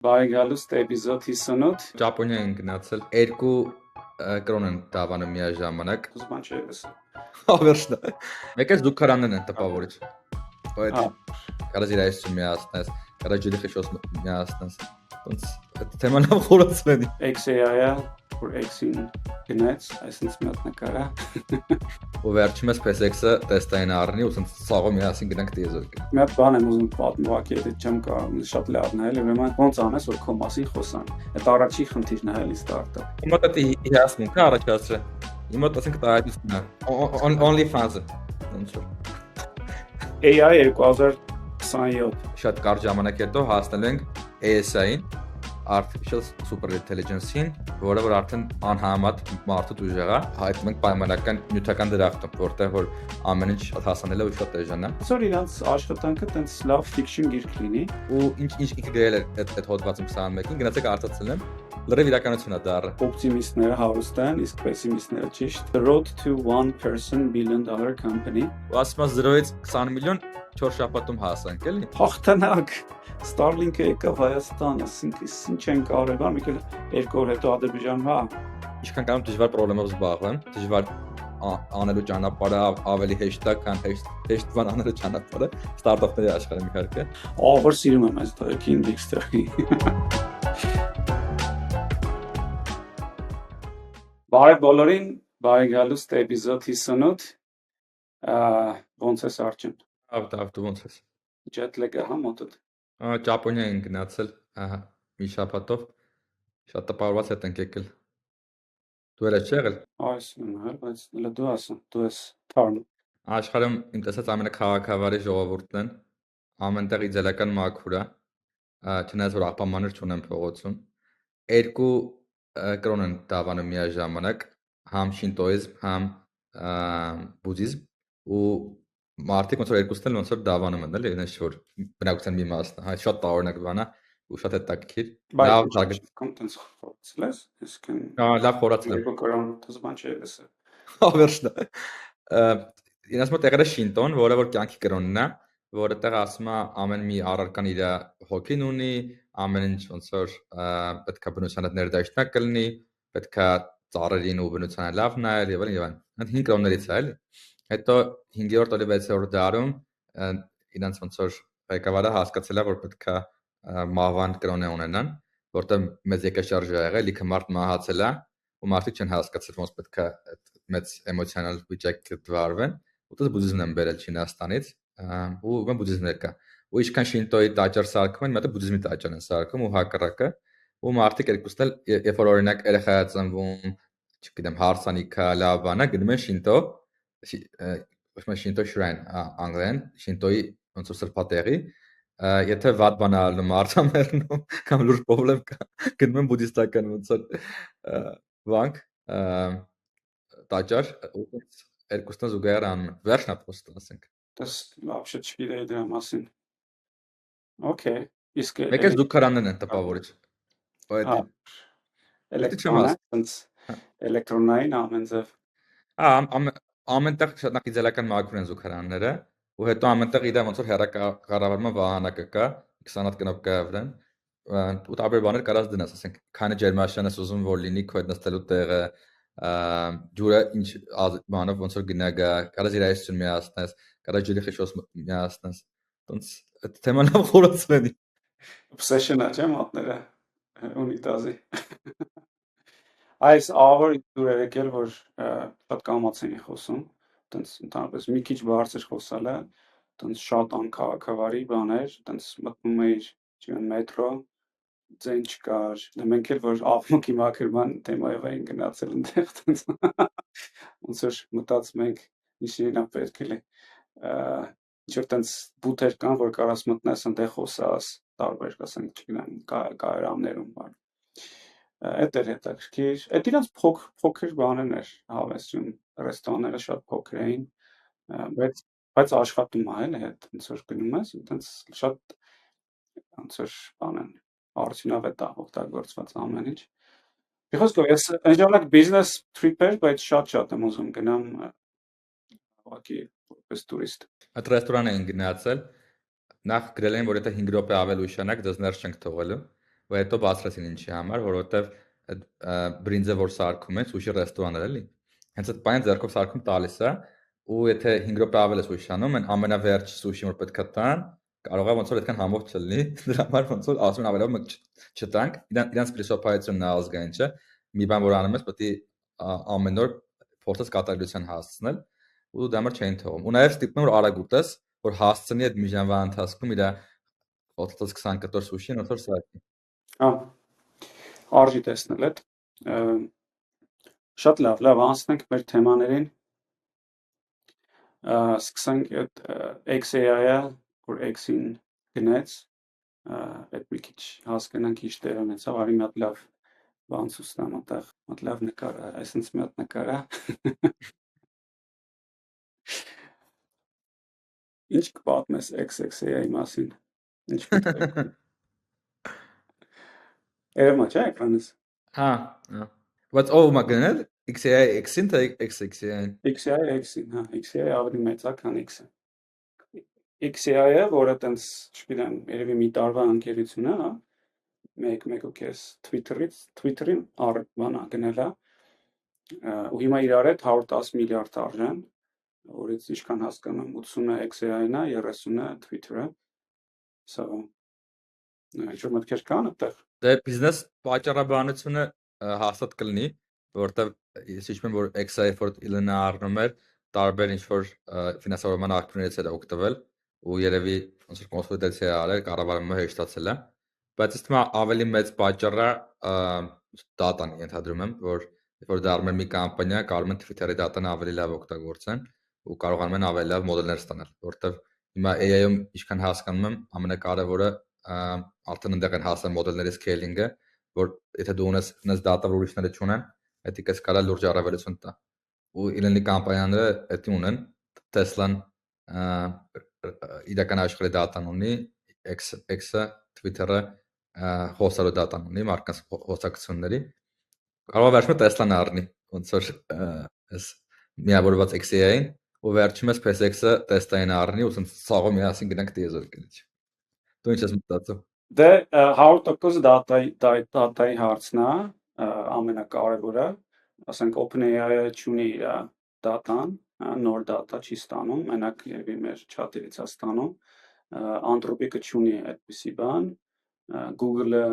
Բարեկալուստ էպիզոդ 58 Ճապոնիա են գնացել 2 կրոն են դավանում միաժամանակ։ Ուզման չէ լսել։ Ավերշնա։ Մեկ էլ զուգարանն են տպավորիչ։ Ա, Կարա զիրայսում միացնես, կարա ջրի խշոս միացնես։ Ոնց թեման խորացնի։ XAI-ը, որ X-ին գնաց, այսինքն մի հատ նկարա։ Ու վերջում էս PSX-ը տեստային առնի ու ցած սաղը միասին գնանք դիեզերք։ Մի հատ բան եմ ուզում պատմուակի, դա չեմ կարող շատ լավն է, էլի ուրեմն ոնց անես, որ քո մասին խոսան։ Այդ առաջի խնդիրն է էլի ստարտափ։ Հիմա դա հիասմունք առաջացրը։ Հիմա ասենք դա այդուսն է։ Only fans-ը։ Ոնց որ AI 2027 շատ կարճ ժամանակ հետո հասնել ենք ASI-ին, Artificial Super Intelligence-ին, որը որ արդեն անհամեմատ մարդու ուժեղ է, հայտնում ենք պայմանական նյութական դրախտում, որտեղ որ ամեն ինչ շատ հասանել է ու շատ էժան է։ Սոր իրանց աշխատանքը տենց լավ fiction գիրք լինի։ Ու ինչ ինքը գրել է այդ հոդվածում 21-ին, գնացեք արտացնեմ, լրիվ իրականություն է դառը։ Օպտիմիստները հարուստ են, իսկ պեսիմիստները ճիշտ։ The Road to $1 billion company։ Ու ասում է 0-ից 20 միլիոն 4 շաբաթում հասանք, էլի։ Հաղթանակ Starlink-ը եկավ Հայաստան, ասինքն ինչ են կարել, բան մի քիչ 2 օր հետո Ադրբեջան, հա։ Ինչքան կարող դժվար խնդրելով զբաղվեմ, դժվար անելու ճանապարհը ավելի հեշտ է, քան հեշտ բան անելու ճանապարհը ստարտափների աշխարհում իհարկե։ Ահա սիրում եմ այս King Dexter-ի։ Բարև բոլորին, բարեկալուստ էպիզոդ 58։ Ոնց ես Արջեն։ Ավտավ դու ոնց ես։ Jet lag-ը հա մոտդ։ Ճապոնիա են գնացել, ահա, մի շաբաթով շատ տպավորված հետ ենք եկել։ Դու էլ ես եղել։ Այս նույնը, բայց լա դու ասա, դու ես թարմ։ Աշխարհում իմ տեսած ամենաքաղաքավարի ժողովուրդն են, ամենտեղ իդեալական մաքուր է, չնայած որ աղբամաններ չունեն փողոցում։ 2 կրոն են դավանում միաժամանակ, համ շինտոիզմ, համ բուդդիզմ ու մարդիկ ոնց որ երկուսն էլ ոնց որ դավանում են, էլի, այնպես որ բնակության մի մասն է, հա, շատ տարօրինակ բան է ու շատ հետաքրքիր։ Լավ զարգաց։ Կոնտենտ խորացլես, իսկ Լավ խորացել եմ։ երկու կրոն դզման չէ լսել։ Ավերշնա։ Ինձ մոտ եղել է շինտոն, որը որ կյանքի կրոնն է, որը տեղ ասում է ամեն մի առարկան իր հոգին ունի, ամեն ինչ ոնց որ պետքա բնության հետ ներդաշնակ կլինի, պետքա ծառերին ու բնությանը լավ նայել եւ այլն եւ այլն։ Այդ 5 կրոններից է, էլի։ Հետո 5-րդ ու 6-րդ դարում իրանց ոնց որ ղեկավարը հասկացել է, որ պետքա մահվան կրոն ունենան, որտեղ մեծ եկաշարժ ա եղել, լիքը մարդ մահացել է ու մարդիկ չեն հասկացել ոնց պետքա այդ մեծ էմոցիոնալ վիճակը դվարվեն, ուտես բուդդիզմն են բերել Չինաստանից, ու ուրեմն բուդդիզմն կա։ Ու ինչքան շինտոյի տաճար սարքում են, մետը բուդդիզմի տաճար են սարքում ու հակառակը, ու մարդիկ երկուսն էլ երբ որ օրինակ երեխա է ծնվում, չգիտեմ, հարսանիքա, լավ բան է, գնում են շինտո, ոչ մի շինտո shrine անգլերեն, շինտոյի ոնց որ սրբատեղի, եթե վատ բան է ալնում արտամերնում կամ լուրջ խնդրեմ կա, գնում են բուդդիստական ոնց որ վանք տաճար ուտես երկուսն զուգահեռ անում են։ Վերջնա պոստը ասենք։ Դες լավ չէ չգիտեի դրա մասին։ Okay, իսկ Մեկ էլ զուգարանն են տպավորիչ։ Այդ էլեկտրոնային, sense էլեկտրոնային ամեն ձև։ ամենտեղ շատ նախիձելական մաքուր են զուգարանները, ու հետո ամենտեղ իր ոնց որ հեռակառավարման վահանակը կա, 20 հատ կնոպկա վրան, ու տարբեր բաներ կարած դնես, ասենք, քանը ջերմաշան ես ուզում որ լինի քո հետ նստելու տեղը, ջուրը ինչ բանով ոնց որ գնա գա, կարած իրայսություն միացնես, կարած ջրի խշոս միացնես, ոնց այդ թեման լավ խորացնի։ Obsession-ա չէ մատները ունիտազի։ Այս ահավոր դուր եկել որ շատ կամաց էի խոսում, տենց ընդհանրապես մի քիչ բարձր խոսալը, տենց շատ անքաղաքավարի բաներ, տենց մտնում էի, չգիտեմ, մետրո, ձեն չկար, դե մենք էլ որ աղմուկի մաքրման թեմայով էին գնացել այնտեղ, տենց ոնց որ մտածում ենք, ինչին է պետք է ինչ որ տենց բութեր կան, որ կարաս մտնես այնտեղ խոսաս, տարբեր, ասենք, չգիտեմ, կայարաններում բան։ Այդ էր հետաքրքիր։ Այդ իրանց փոքր բաներն էր, հավեսում, ռեստորանները շատ փոքր էին, բայց աշխատում է էլի հետ, ոնց որ գնում ես, տենց շատ ոնց որ բան են, արդյունավետ է օգտագործված ամեն ինչ։ Մի խոսքով, ես այն ժամանակ business trip-էր, բայց շատ եմ ուզում գնամ ուղղակի որպես տուրիստ։ Այդ ռեստորան էին գնացել, նախ գրել են որ եթե 5 րոպե ավել ուշանակ դες ներս չենք թողելու, ու հետո բացրեցին ինչի համար, որովհետև այդ բրինձը որ սարքում են, սուշի ռեստորաններ էլի։ Հենց այդ բանը ձեռքով սարքում տալիս է, ու եթե 5 րոպե ավել է սուշի անում, այն ամենավերջ սուշին որ պետք է տան, կարող է ոնց որ այդքան համով չլինի, դրա համար ոնց որ ասում են ավելով մենք չտանք, իրանց փիլիսոփայությունն է ազգային, չէ։ Մի բան որ անում ես, պետք է ամեն օր փորձես կատարելության հասցնել, ու դա համար չէին թողում։ Ու նաև ստիպում որ արագ ուտես, որ հասցնի այդ մի ժամվա ընթացքում իր 30-20 կտոր սուշին ոնց որ սարքի։ Հա, արժի տեսնել այդ։ Շատ լավ, անցնենք մեր թեմաներին։ Սկսենք այդ XAI-ը, որ X-ին գնեց, այդ մի քիչ հասկանանք ինչ տեղ ունեցավ, արի մի հատ լավ բան ցույց տամ այդտեղ, մի լավ նկար, այսինքն մի հատ նկար է։ Ինչ կպատմես XAI մասին։ Ինչ պետք է։ Երևա չէ էկրանից։ Հա, բայց ով մա գնել XAI X-ին թե XXAI-ին։ XAI X-ին, հա, XAI ավելի մեծ է, քան X-ը։ XAI-ը, որը տենց, չգիտեմ, երևի մի տարվա ընկերություն է, հա, մեկ ու կես Twitter-ին բանա գնել է, ու հիմա իրար հետ 110 միլիարդ արժեն, որից ինչքան հասկանում 80-ը XAI-ն է, 30-ը Twitter-ը, սա ինչ-որ մտքեր կան այդտեղ։ Դե բիզնես պատճառաբանությունը հաստատ կլինի, որովհետև ես հիշում եմ որ XAI որ Elon-ը առնում էր տարբեր ինչ-որ ֆինանսավորման ակտիվներից էր օգտվել ու երևի ոնց որ կոնսոլիդացիա արել, կառավարումը հեշտացել է, բայց ըստ մա ավելի մեծ պատճառը դատան ենթադրում եմ, որ որ դառնում է մի կամպանիա, կարող են Twitter-ի դատան ավելի լավ օգտագործեն ու կարողանում են ավելի լավ մոդելներ ստանալ, որովհետև հիմա AI-ում ինչքան հասկանում եմ, ամենակարևորը արդեն այնտեղ են հասել մոդելների scaling-ը, որ եթե դու ունես data, որ ուրիշները չունեն, դա կես կարա լուրջ առավելություն տա։ Ու Elon-ի կամպանիաները դա ունեն, Tesla-ն իրական աշխարհի data-ն ունի, X-ը, Twitter-ը հոսալու data-ն ունի, մարդկանց հոսակցությունների։ Կարող է վերջում Tesla-ն առնի, ոնց որ այս միավորված XAI-ին, ու վերջում SpaceX-ը Tesla-ին առնի, ու ցած ցաղը միասին գնանք դիեզեր գնաց։ Դու ինչ ես մտածում։ Դե 100% data-ի հարցն է, ամենակարևորը, ասենք OpenAI-ը չունի իր data-ն, նոր data չի ստանում, մենակ երևի մեր chat-երից է ստանում, Anthropic-ը չունի այդպիսի բան, Google-ը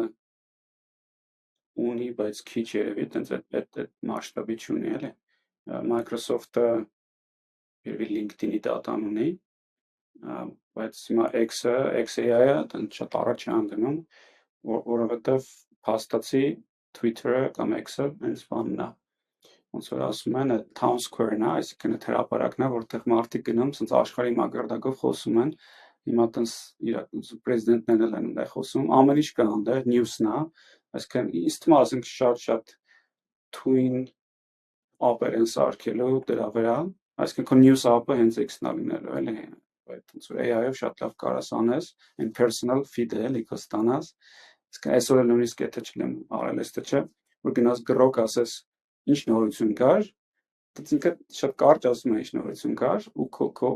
ունի, բայց քիչ երևի, տենց այդ մասշտաբի չունի, էլի։ Microsoft-ը երևի LinkedIn-ի data-ն ունի, բայց հիմա XAI-ը տենց շատ առաջ է անգնում, որովհետև փաստացի Twitter-ը կամ X-ը հենց բանն է, ոնց որ ասում են, Town Square-ն է, այսինքն այդ հրապարակն է, որտեղ մարդիկ գնում, ցած աշխարհի մակարդակով խոսում են, հիմա տենց իր պրեզիդենտներն են այնտեղ խոսում, ամեն ինչ կա այնտեղ, news-ն է, այսինքն ինձ թվում է ասենք շատ թույն app-եր են սարքելու դրա վրա, այսինքն քո news app-ը հենց X-ն է լինելու, էլի, այդ ոնց որ AI-ով շատ լավ կարաս անես, այն personal feed-ը էլի քո ստանաս, իսկ այսօր էլ նույնիսկ եթե չլեմ արել ես թե չէ, որ գնաս գրոք ասես ինչ նորություն կար, ինքը շատ կարճ ասում է ինչ նորություն կար ու քո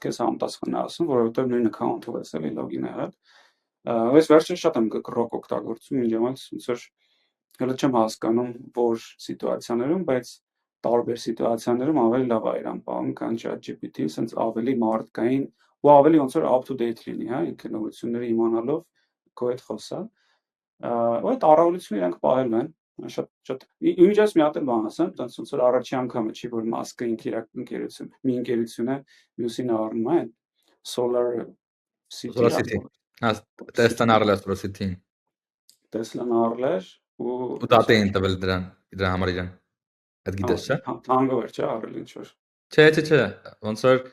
քեզ համտեսխան է ասում, որովհետև նույն account-ով ես էլի login եղել։ Ես վերջերս շատ եմ գրոք օգտագործում, ինձ ոնց որ հələ չեմ հասկանում որ սիտուացիաներում, բայց տարբեր սիտուացիաներում ավելի լավ է իրան պահում, քան ChatGPT-ն, sense ավելի մարդկային ու ավելի ոնց որ up to date լինի, հա, ինքը նորությունները իմանալով քո հետ խոսա։ Ու այդ առավելությունը իրանք պահել են, շատ իմիջիայից մի հատ էլ բան ասեմ, տենց ոնց որ առաջի անգամը չի որ Musk-ը ինքը իր ընկերություն, մի ընկերություն է, մյուսին առնում է Solar City, հա, Tesla-ն առել է Solar City-ին։ Tesla-ն առել էր ու դատա էին տվել դրա համար իրան։ Այդ գիտես չէ։ Հանգով էր չէ առել ինչ որ։ Չէ, ոնց որ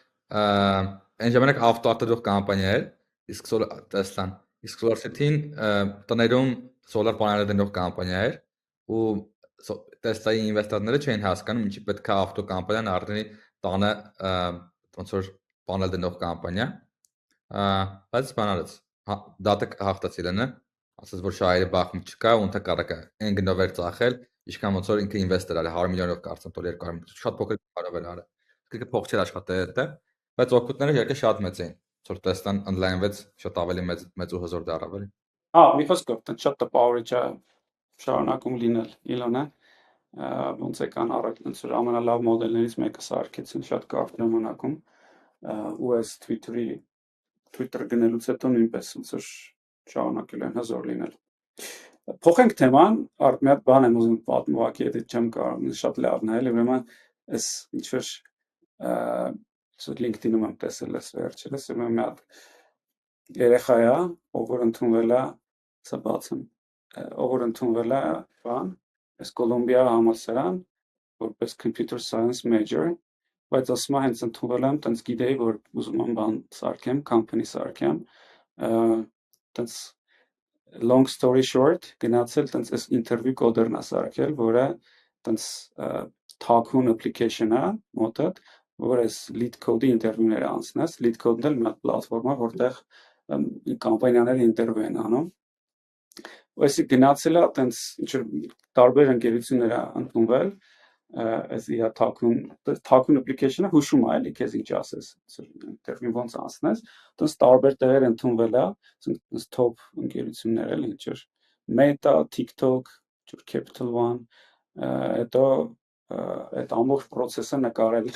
այն ժամանակ ավտոարտադրող կամպանիա էր, իսկ Tesla-ն, իսկ Solar City-ն տներում սոլար պանելներ դնող կամպանիա էր ու Tesla-ի ինվեստորները չէին հասկանում ինչի պետք է ավտո կամպանիան առնի տանը ոնց որ պանել դնող կամպանիա, բայց բանալից դատը հաղթած իրենը, ասաց որ շահերի բախում չկա ու ընդհակառակը այն գնով էր ծախել, ինչքան ոնց որ ինքը ինվեստոր արել 100 միլիոնով կարծեմ տոլ 200 միլիոն, շատ փոքր կարող էր արել։ Իսկ փող չէր աշխատել այդտեղ, բայց օգուտները իհարկե շատ մեծ էին, որ Tesla-ն ընդլայնվեց շատ ավելի մեծ ու հզոր դառավ։ մի խոսքով, դա շատ տպավորիչ է շարունակում լինել Իլոնը, ոնց է կան առաջ ոնց որ ամենալավ մոդելներից մեկը սարքեցին շատ կարճ ժամանակում, ու այս Twitter գնելուց հետո նույնպես ոնց որ շարունակել են հզոր լինել։ Փոխենք թեման, մի հատ բան եմ ուզում պատմել, ուղղակի եթե չեմ կարող, շատ լավն է, էլի ուրեմն այս ինչ որ LinkedIn-ում եմ տեսել այս վերջերս, ուրեմն մի հատ երեխա է, ով որ ընդունվել է, սա բացեմ, ով որ ընդունվել է բան, այս Կոլումբիա համալսարան, որպես computer science major, բայց ասում եմ հենց ընդունվել եմ, տենց գիտեի, որ ուզում եմ բան սարքեմ, company սարքեմ, տենց long story short, գնացել տենց այս interview կոդերն է սարքել, որը տենց թաքուն application է մոտդ, որ այս lead code-ի ինտերվյուները անցնես, lead code-ն էլ մի հատ պլատֆորմ է, որտեղ կամպանիաները ինտերվյու են անում։ Այսի գնացել է տենց ինչ որ տարբեր ընկերություններ է ընդունվել, այս իր թաքուն application-ը հուշում է, էլի քեզ ինչ ասես, ինտերվյու ոնց անցնես, տենց տարբեր տեղեր ընդունվել է, տենց top ընկերություններ էլ ինչ որ Meta, TikTok, Capital One, հետո այդ ամբողջ process-ը նկարել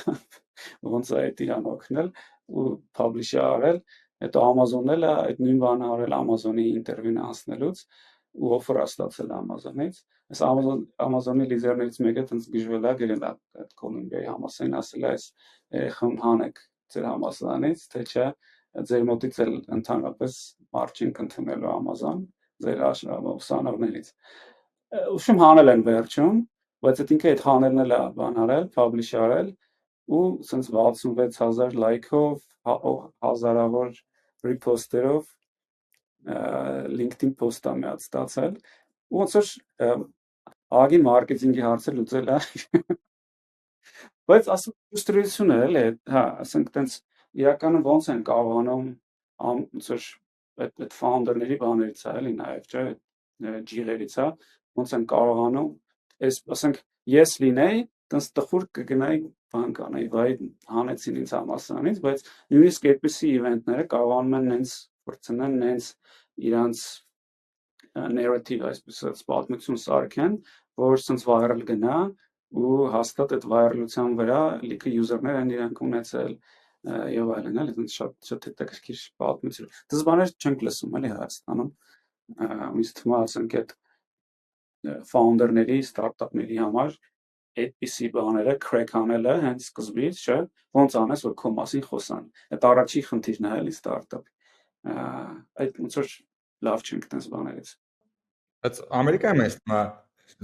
ոնց է այդ իրան օգնել ու publish արել, հետո Amazon-ն էլ այդ նույն բանը արել Amazon-ի ինտերվյուն անցնելուց ու offer ստացել Amazon-ից, այս Amazon-ի լիդերներից մեկը տենց գժվել է, գրել է այդ Կոլումբիայի համալսարան, ասել է այս երեխան հանեք ձեր համալսարանից, թե չէ ձեր մոտից էլ ընդհանրապես margin կընդունելու Amazon ձեր ուսանողներից։ Ուշում հանել են վերջում, բայց այդ ինքը այդ հանելն էլ է բան արել, publish արել ու սենց 66,000 լայքով, հազարավոր repost-երով LinkedIn post-ա մի հատ ստացել, ու ոնց որ ագին մարքեթինգի հարցը լուծել է, բայց ասում ֆրուստրացիոն է, էլի, հա, ասենք տենց իրականում ոնց են կարողանում ոնց որ այդ founder-ների բաներից է, էլի նաև, չէ, ջիղերից է, ոնց են կարողանում, այս ասենք ես լինեի, տենց տխուր կգնայի բան կանեի, վայ հանեցին ինձ համալսարանից, բայց նույնիսկ այդպիսի իվենտները կարողանում են նենց վրցնեն, նենց իրանց narrative, այսպես պատմություն սարքեն, որ սենց viral գնա ու հաստատ այդ viral-ության վրա լիքը user-ներ են իրանք ունեցել եւ այլն, էլի դից շատ հետաքրքիր պատմություն։ Դες բաներ չենք լսում, էլի Հայաստանում։ Ինձ թվում է, ասենք այդ founder-ների, start-up-ների համար այդպիսի բաները crack անելը հենց սկզբից, չէ, ոնց անես, որ քո մասին խոսան։ Այդ առաջի խնդիրն է, էլի start-up-ի։ Այդ ոնց որ լավ չենք տես բաներից։ Բայց Ամերիկայում էս մա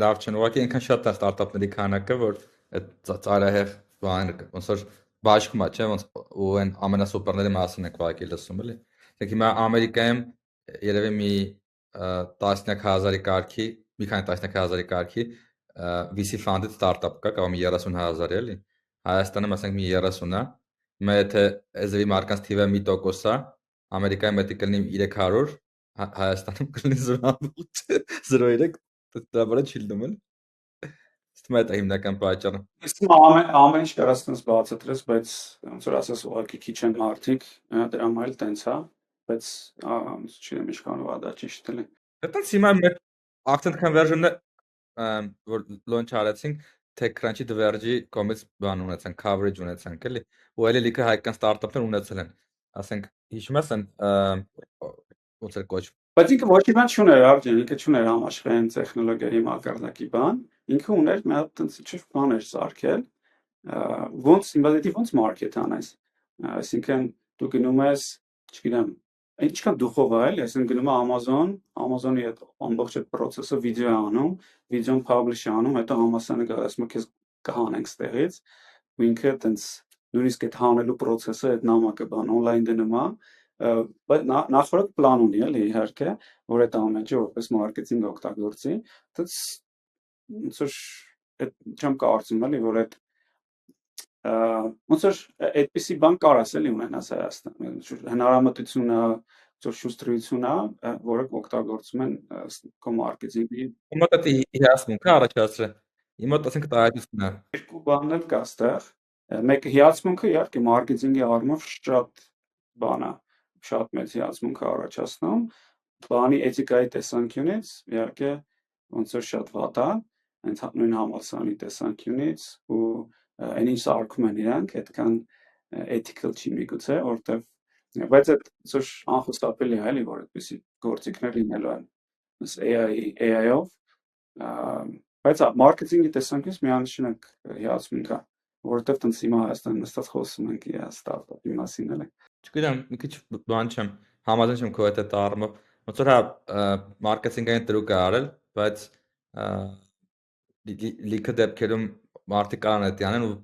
լավ չեն, ուղղակի այնքան շատ է ստարտափների քանակը, որ այդ ծայրահեղ բանը ոնց որ բաշխում է, չէ, ոնց ու այն ամենասուպերների մասին եք ուղղակի լսում, էլի։ Դեք հիմա Ամերիկայում երևի մի 10,000-ի կարգի, մի քանի 10,000-ի կարգի VC funded startup կա, կամ 30,000, էլի։ Հայաստանում ասենք մի 30-ա, հիմա եթե էզևի մարկանց թիվը 1% է, Ամերիկայում դա կլինի 300, Հայաստանում կլինի 0.3, դա բառը չի լինում էլ։ Ստում է դա հիմնական պատճառը։ Իսկ ամեն ինչ կարաս տես բացատրես, բայց ոնց որ ասես ուղղակի քիչ են մարդիկ, դրա համար էլ տենց է, բայց չգիտեմ ինչքանով է դա ճիշտ էլի։ Այդտենց հիմա մեր accent conversion-ը որ launch արեցինք, TechCrunch-ի Diverge-ի կողմից բան ունեցանք, coverage ունեցանք, էլի։ Ու այլ լիքը հայկական ստարտափներ ունեցել են։ Ասենք, հիշում ես այն ոնց էր կոչ։ Բայց ինքը ոչ մի բան չուներ, արդեն ինքը չուներ համաշխարհային տեխնոլոգիայի մակարդակի բան, ինքը ուներ մի հատ տենց ինչ բան էր սարքել, ոնց ինվազիտիվ ոնց մարքեթ անես, այսինքն դու գնում ես, չգիտեմ, ինչքան դուխով է, էլի, այսինքն գնում է Amazon-ի այդ ամբողջ այդ process-ը վիդեո է անում, վիդեոն publish է անում, հետո համասարանը գա ասում է քեզ կհանենք ստեղից, ու ինքը տենց նույնիսկ այդ հանելու process-ը այդ նամակը բան on-line դնում է, բայց նախորդ պլան ունի, էլի, իհարկե, որ այդ ամենը որպես մարքեթինգ օգտագործի, դից ոնց որ այդ չեմ կարծում, էլի, որ այդ ոնց որ այդպիսի բան կարաս էլի ունենաս Հայաստանում, հնարամտությունը, որ շուստրությունը, որը օգտագործում են քո մարքեթինգի։ Ումա դա հիացմունքը առաջացրել։ Իմա ասենք դա այդուսն է։ Երկու բանն էլ կա ստեղ։ Մեկը հիացմունքը, իհարկե, մարքեթինգի առումով շատ բան է, շատ մեծ հիացմունք է առաջացնում, բանի էթիկայի տեսանկյունից իհարկե ոնց որ շատ վատ է, հենց նույն համալսարանի տեսանկյունից ու այն ինչ սարքում են իրանք, այդքան ethical չի միգուցե, որտեվ բայց այդ ծուշ անխուսափելի է, էլի, որ այդպիսի գործիքներ լինելու են AI-ով, բայց մարքեթինգի տեսանկյունից միանշանակ հիացմունք կա, որովհետև տենց հիմա Հայաստանում նստած խոսում ենք իր ստարտափի մասին, էլի։ Չգիտեմ, մի քիչ բան չեմ, համաձայն չեմ քո հետ առումով։ Ոնց որ հա մարքեթինգային տրուկ է արել, բայց լիքը դեպքերում մարդիկ կարան էդի անեն ու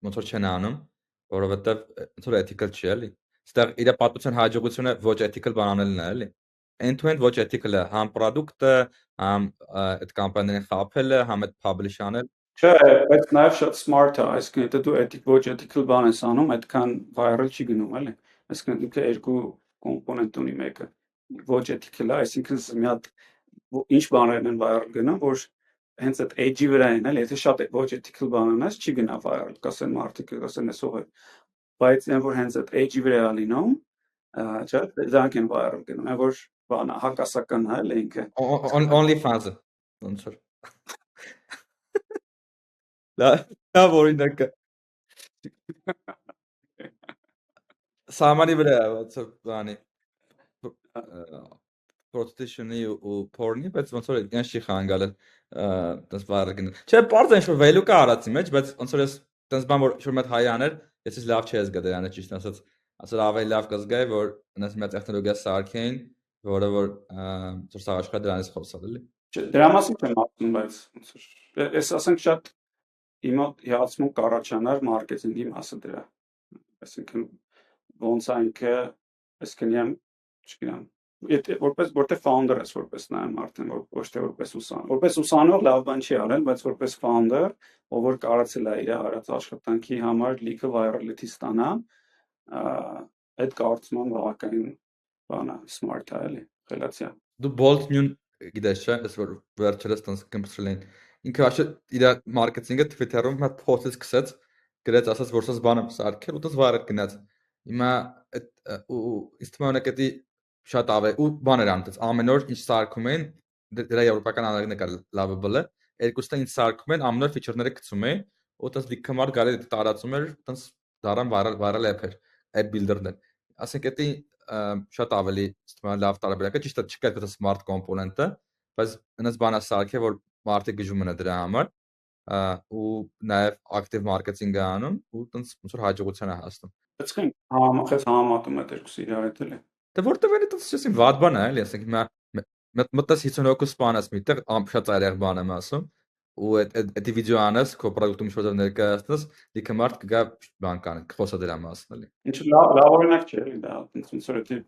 ոնց որ չեն անում, որովհետև ոնց որ ethical չի, էլի։ Այստեղ իր պատմության հաջողությունը ոչ ethical բան անելն է, էլի։ End-to-end ոչ ethical է, համ product-ը, համ այդ կամպանիային խաբելը, համ այդ publish անել։ Չէ, բայց նաև շատ smart է, այսինքն եթե դու ոչ ethical բան ես անում, այդքան viral չի գնում, էլի։ Այսինքն ինքը երկու կոմպոնենտ ունի մեկը։ Ոչ ethical է, այսինքն մի հատ ինչ բաներն են viral գնում, որ հենց այդ edge-ի վրա են, էլի, եթե շատ ոչ ethical բան անես, չի գնա viral, կասեն մարդիկ, կասեն էսող է։ Բայց այն որ հենց այդ edge-ի վրա է լինում, չէ, դրանք են viral գնում, այն որ բանը հակասական է, էլի ինքը։ Only fans-ը ոնց որ Դա օրինակը Սամանի վրա ոնց որ բանի prostitution-ի ու porn-ի, բայց ոնց որ այնց չի խանգարել դες վարագն։ Չէ, բարձր ինչ որ value կա արածի մեջ, բայց ոնց որ ես դες բան որ շուտ հայ աներ, ես ես լավ չես գտել անը ճիշտ ասած։ Ասել ավելի լավ կզգայի, որ այնպես մի տեխնոլոգիա սարքեին, որը որ ծուր սաղաշխա դրանից խոսալ էլի։ Չէ, դրա մասին չեմ ասում, բայց ոնց որ ես ասենք շատ իմը հիացմունք կառաջանար մարքեթինգի մասը դրա։ Այսինքն ոնց է ինքը, այսինքն չգիտեմ, եթե որտեղ founder ես որպես նայեմ արդեն ոչ թե որպես ուսանող։ Որպես ուսանող լավ բան չի արել, բայց որպես founder, ով որ կարացել է իր արած աշխատանքի համար լիքը virality ստանա, այդ կարծում եմ բավականին բան է, smart է, էլի, խելացի է։ Դու Bolt New գիտես չէ, ես որ վերջերս տենց կմփրել են։ Ինքը աշը իր մարքեթինգը Twitter-ում մա post-ից գցեց, գրեց ասած որ սա բանը սարքել ու դες վարակ գնաց։ Հիմա այդ ու իստմանակետի շատ ավելի ու բաներ անտես ամեն օր ինչ սարքում են դրա եվրոպական անալիզն կա լավable երկուստը ինչ սարքում են ամեն օր ֆիչերները գցում են ու դες լիքամար գալի տարածում էր դες դարան viral app-էր app builder-ներ ասենք էդի շատ ավելի ստման լավ տարբերակ է ճիշտ է չկա այդ smart component-ը բայց այնպես բանա սարքե որ մարդը գժում են դրա համար ու նաև active marketing-ը անում ու դες ոնց որ հաջողության է հասնում Այսինքն համատում է երկուսը իրար հետ էլի։ Դե որտեղ է դա ասես վատ բան է, էլի, ասենք հիմա մտած 50 սպանած միտեղ ամփոփած այրեղ բան եմ ասում ու այդ վիդեո անես քո product-ում ինչ-որ ներկայացնես, լիքը մարդ կգա բան կան, կխոսա դրա մասին, էլի։ Ինչ լավ օրինակ չէ, էլի դա, ոնց որ դա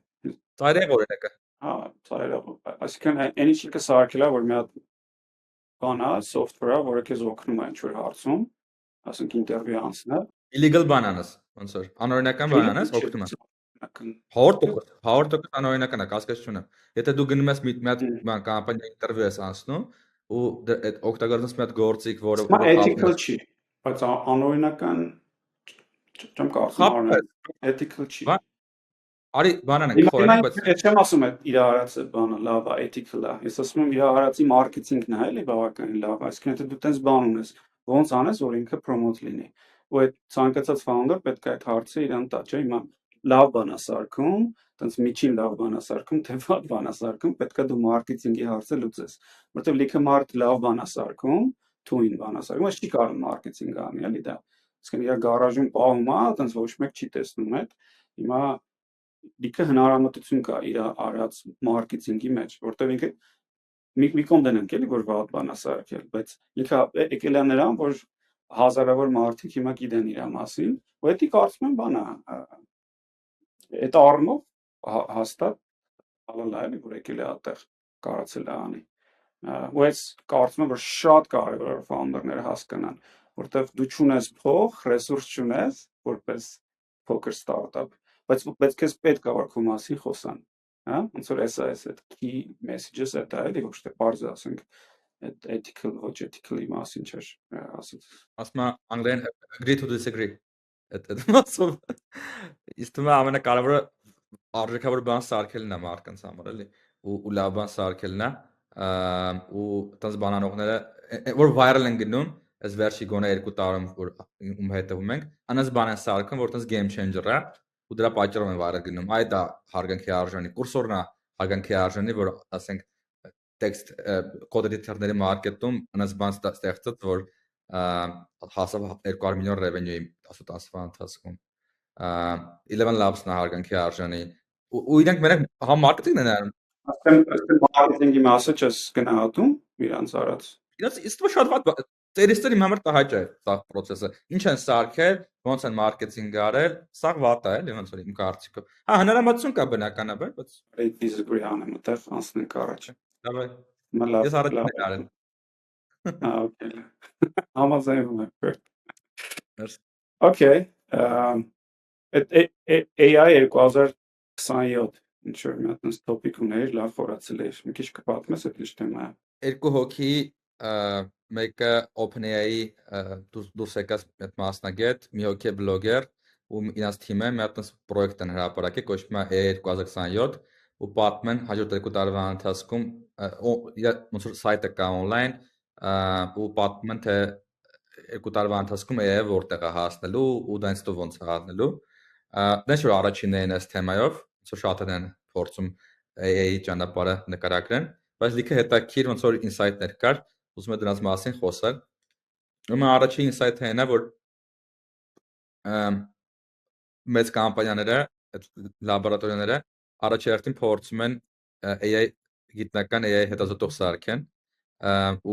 Այրեղ օրինակը։ հա, ծայրավ, այսինքն այն ինչի կսարքելա, որ մի հատ բան է, software-ը, որը քեզ օգնում է ինչ-որ հարցում, ասենք ինտերվյու անցնել։ Illegal բան անես, ոնց որ անօրինական բան անես, օգնում է։ 100% անօրինական է, կասկած չունեմ։ Եթե դու գնում ես մի հատ բան կամպանիա ինտերվյու ես անցնում ու այդ օգտագործես մի հատ գործիք, որը ethical չի, բայց անօրինական չեմ կարծում ethical չի։ Արի բանան ենք խորը, բայց ես չեմ ասում այդ իր արածը բանը լավ է, ethical է։ Ես ասում եմ իր արածի մարքեթինգն է, էլի բավականին լավ է։ Այսինքն եթե դու տես բան ունես, ոնց անես, որ ինքը promote լինի։ Ու այդ ցանկացած founder պետք է այդ հարցը իրան տա, չէ՞, հիմա լավ բան է սարքում, տենց միջին լավ բան է սարքում, թե վատ բան է սարքում, պետք է դու մարքեթինգի հարցը լուծես։ Որտեվ լիքը մարդ լավ բան է սարքում, թույն բան է սարքում, ոչ չի կարող մարքեթինգ անի, էլի դա։ Այսինքն իր գարաժում պահում է, տենց ոչ մեկ չի տեսնում այդ։ Հիմա լիքը հնարամտություն կա իր արած մարքեթինգի մեջ, որտեղ ինքը մի կողմ դնենք էլի որ վատ բան է սարքել, բայց ինքը եկել է նրան, որ հազարավոր մարդիկ հիմա գիտեն իր մասին, ու դա կարծում եմ բան է, այդ առումով հաստատ հալալ է էլի որ եկել է այդտեղ կարացել է անի։ Ու ես կարծում եմ որ շատ կարևոր է ֆաունդերները հասկանան, որտեղ դու չունես փող, ռեսուրս չունես որպես փոքր ստարտափ, բայց քեզ պետք է որ քո մասին խոսան, հա, ոնց որ էսա այդ key messages է դա էլի ոչ թե բարձ ասենք այդ ethical ոչ ethical-ի մասին չէ ասած։ ասում եմ անգլերեն agree to disagree։ Այդ մասով իստում է ամենակարևորը արժեքավոր բան սարքելն է մարդկանց համար, էլի։ ու լավ բան սարքելն է ու տես բանանողները որ viral են գնում այս վերջի գոնե 2 տարում որ հետևում ենք անաս բան են սարքում որ տես game changer է ու դրա պատճառով են viral գնում այ դա հարգանքի արժանի կուրսորն է հարգանքի արժանի որ ասենք text code editor-ների մարքեթում անաս բան ստեղծած որ հասավ 200 միլիոն revenue-ի 10 ամսվա ընթացքում 11 labs-ն հարգանքի արժանի ու իրանք մենակ հա մարքեթինգն են անում Աստեմ մարքեթինգի մասը չես գնահատում իրանց արած։ It's շատ վատ ծերիստերի համար տահաճ է սա process-ը։ Ինչ են սարքել, ոնց են մարքեթինգ արել, սա վատ է, էլի ոնց որ իմ կարծիքով։ Հա, հնարավորություն կա բնականաբար, բայց I disagree անեմ, այդտեղ անցնենք առաջ։ լավ է։ Մլավ։ Ես առաջին եմ արել։ Okay։ Համաձայնում եմ։ Merci։ Okay։ AI 2027 ինչ որ մի հատ topic ուներ, լավ խորացել էր։ Մի քիչ կպատմես այդ ինչ թեմա է։ Երկու հոգի մեկը OpenAI-ի դուրս եկած այդ մասնագետ, մի հոգի բլոգեր ու իրաց թիմը մի հատ պրոյեկտ են հրապարակել, կոչվում է AI 2027 ու պատմեն հաջորդ 2 տարվա ընթացքում ոնց որ սայթը կա on-line ու պատմում են թե 2 տարվա ընթացքում AI-ը որտեղ է հասնելու ու դա ինստով ոնց է հասնելու դες որ առաջինն են այս թեմայով ոնց շատերն են փորձում AI-ի ճանապարհը նկարագրեն բայց լիքը հետաքրքիր ոնց որ ինսայթներ կար ուզում եմ դրանց մասին խոսալ ուրեմն առաջին ինսայթը հենա որ մեծ կամպանիաները լաբորատորիաները առաջերտին փորձում են AI գիտնական AI հետազոտող սարքեն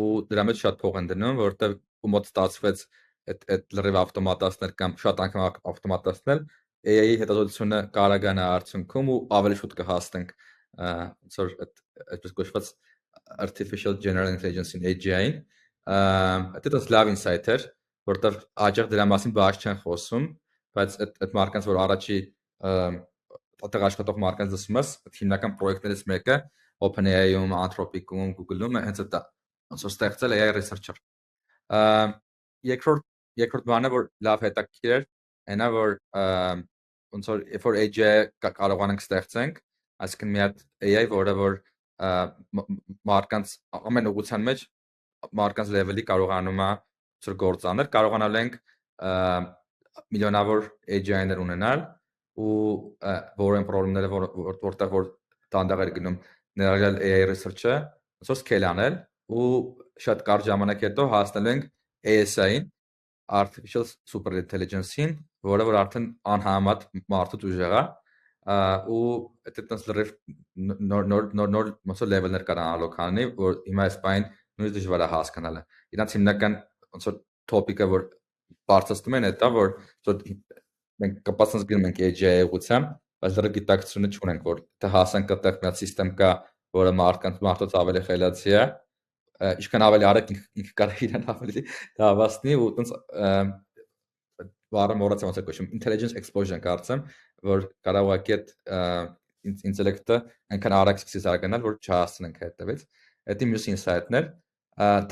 ու դրա մեջ շատ փող են դնում որովհետև ու մոտ ստացվեց այդ լրիվ ավտոմատացնել կամ շատ անգամ ավտոմատացնել AI-ի հետազոտությունը կարագանա արդյունքում ու ավելի շուտ կհասնենք ոնց որ այդպես կոչված artificial general intelligence-ին AGI-ին դա լավ ինսայթ էր որովհետև աջեղ դրա մասին բաց չեն խոսում բայց այդ մարկանց որ առաջի այդտեղ աշխատող մարկանց լսում ես հիմնական պրոյեկտներից մեկը OpenAI-ում, Anthropic-ում, Google-ում հենց դա ոնց որ ստեղծել AI researcher երկրորդ բանը որ լավ հետաքրքիր էր այնա որ ոնց որ if որ AGI կարողանանք ստեղծենք այսինքն մի հատ AI որը որ մարկանց ամեն ուղղության մեջ մարկանց level-ի կարողանում է ոնց որ գործանել կարողանալ ենք միլիոնավոր AGI-ներ ունենալ ու որեն պրոբլեմները որտեղ որ դանդաղ էր գնում ներառյալ AI research-ը ոնց որ scale անել ու շատ կարճ ժամանակ հետո հասնել ենք ASI-ին artificial super intelligence-ին որը որ արդեն անհամեմատ մարդուց ուժեղ է ու այդտենց լրիվ նոր ոնց որ level-ներ կան անալոգ անի որ հիմա այս բան նույնիսկ դժվար է հասկանալը իրանց հիմնական ոնց որ topic-ը որ բարձրացնում են դա որ մենք կապացած գնում ենք AGI-ի ուղղությամբ բայց դեռ գիտակցությունը չունենք որ թե հասանք այդտեղ մի հատ համակարգ կա որը մարդուց ավելի խելացի է ինչքան ավելի արագ ինքը կարող իրեն ավելի դավասնի ու այտենց բառը մոռացա ոնց է կոչվում intelligence explosion կարծեմ որ կարող է այդ ինտելեկտը այնքան արագ սկսի զարգանալ որ չհասնենք հետևից դա մյուս ինսայթներ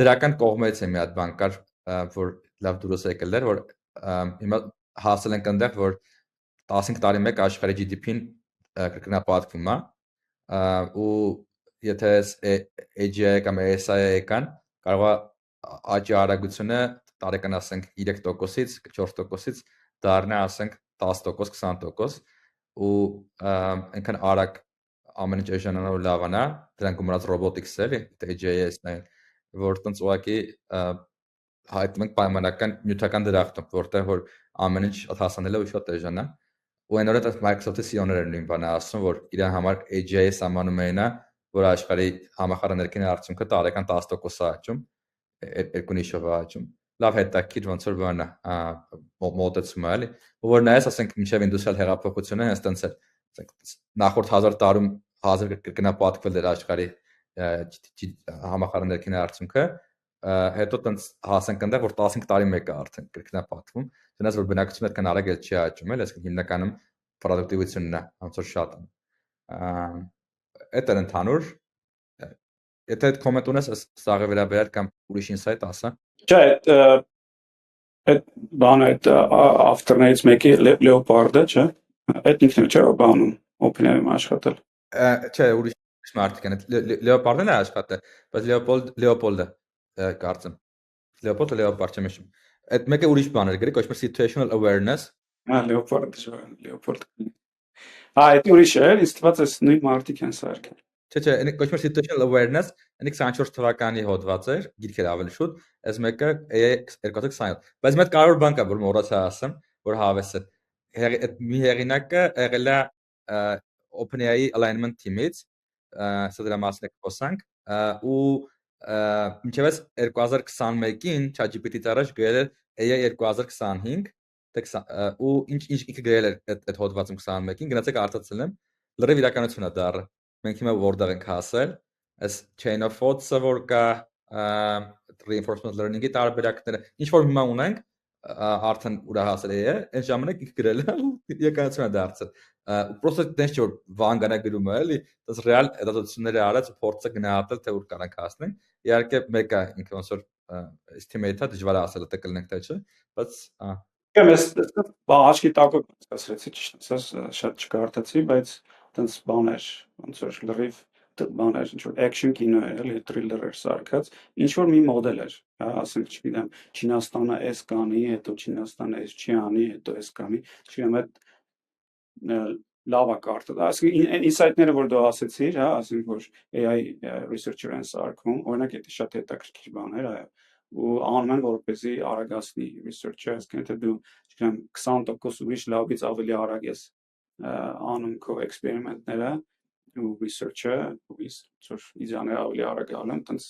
դրական կողմից է մի հատ բան կար որ լավ դուրս եկել էր որ հիմա հասել ենք այնտեղ որ 15 տարի մեկ աշխարհի GDP-ն կրկնապատկվում է ու եթե AGI կամ ASI կան կարող է աճի արագությունը տարեկան ասենք 3%-ից 4%-ից դառնա ասենք 10%, 20% ու այնքան արագ ամեն ինչ էժանանալու լավանա դրանք գումարած robotics-ը էլի AGI-ն որ տենց ուղղակի հայտնում ենք պայմանական նյութական դրախտում որտեղ որ ամեն ինչ հասանելի է ու շատ էժան է ու այն օրը Microsoft-ի CEO-ները նույն բանը ասում որ իր համար AGI-ը սահմանում այնա որ աշխարհի համախառն արդյունքը տարեկան 10% աճում երկու նիշով աճում լավ հետաքրքիր ոնց որ բանը մոտեցում է էլի որ նայես ասենք մինչև ինդուստրիալ հեղափոխությունը հենց տենց է նախորդ 1000 տարում 1000 կրկնապատկվել էր աշխարհի համախառն արդյունքը հետո տենց հասանք այնտեղ որ 15 տարի մեկը արդեն կրկնապատկվում դրանց որ բնակչությունը այդքան արագ էլ չի աճում էլ այսինքն հիմնականում productivity-ն է ոնց որ շատ է դա ընդհանուր եթե այդ կոմենտ ունես սաղը վերաբերյալ կամ ուրիշ ինսայթ ասա Չէ, այդ բանը այդ ավտորներից մեկի Leopard-ը, չէ։ Այդ ինքն չէ բանում OpenAI-ում աշխատել։ չէ ուրիշ Մարդիկ են Լեոպարդն է աշխատը, բայց Լեոպոլդը կարծեմ։ Լեոպարդ չեմ հիշում։ Այդ մեկը ուրիշ բան էր, գրի կոչվում է situational awareness։ Լեոպոլդ։ Այդ ուրիշ է, ինձ թվաց էս նույն մարդիկ են սարքել։ Չէ, այնի կոչվում է situational awareness, այնի 24 թվականի հոդված էր, գիրք էր ավելի շուտ, այս մեկը AI 2027։ Բայց մեծ կարևոր բան կա, որ մոռացա ասեմ, որ հավեսը մի հեղինակը եղել է OpenAI alignment team-ից, սա դրա մասին ենք խոսանք, ու մինչև 2021-ին ChatGPT-ից առաջ գրել էր AI 2025, ու ինչ ինքը գրել էր այդ հոդվածում 21-ին, գնացեք արտացել եմ, լրիվ իրականություն է դառը։ Մենք հիմա որտեղ ենք հասել, այս chain of thoughts-ը որ կա, reinforcement learning-ի տարբերակները, ինչ որ հիմա ունենք, արդեն ուրա հասել է, այն ժամանակ ինքը գրել է ու իրականություն է դարձել։ Պրոստը տենց չէ որ վանգանա գրում է, էլի, դες ռեալ հետազոտությունները արած փորձը գնահատել թե ուր կարանք հասնել։ Իհարկե մեկը ինքը ոնց որ estimate-ը դժվար է ասել թե կլինենք թե չէ, բայց Ես աչքի տակը կասեցի, ճիշտ ասած, շատ չկարդացի, բայց տենց բաներ, ոնց որ լրիվ բաներ, ինչ որ action կինո էր, էլի thriller էր սարքած, ինչ որ մի մոդել էր, հա, ասենք, չգիտեմ, Չինաստանը էս կանի, հետո Չինաստանը էս չի անի, հետո էս կանի, չգիտեմ, այդ լավ է կարդալ։ Այսինքն այն ինսայթները, որ դու ասեցիր, հա, ասենք, որ AI researcher են սարքում, օրինակ, դա շատ հետաքրքիր բան էր, այո, ու անում են որպեսզի արագացնի research-ը, այսինքն թե դու, չգիտեմ, 20% ուրիշ լավից ավելի արագ ես անում քո էքսպերիմենտները ու research-ը, ու ինչ-որ իդեաները ավելի արագ անում, տենց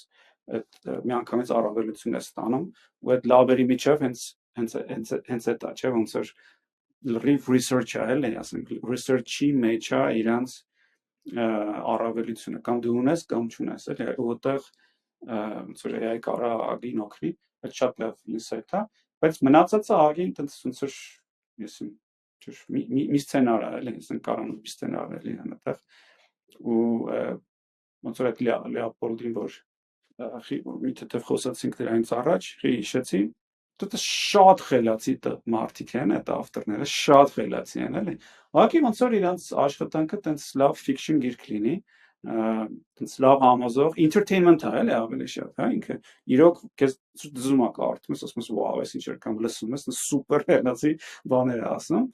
այդ միանգամից առավելություն է ստանում, ու այդ լաբերի միջև հենց այդ է, չէ, ոնց որ լրիվ research-ը էլի, ասենք, research-ի մեջ է իրանց առավելությունը, կամ դու ունես, կամ չունես, էլի, որտեղ ոնց որ AI կարա ագին օգնի, այդ շատ լավ insight է, բայց մնացածը ագին տենց ոնց որ եսին մի սցենար է, էլի, ասենք կարան մի սցենար էլի այնտեղ ու ոնց որ այդ Լեոպոլդին որ մի թեթև խոսացինք դրանից առաջ, հիշեցի, դա շատ խելացի մարդիկ են, այդ ավտորները շատ խելացի են, էլի։ Ուղղակի ոնց որ իրանց աշխատանքը տենց լավ fiction գիրք լինի, տենց լավ համոզող entertainment է, էլի ավելի շատ, հա, ինքը իրոք քեզ դզում է կարդում, ասում ես, «Վաու, այս ինչ երբեք լսում ես, սուպեր խելացի բաներ է ասում»,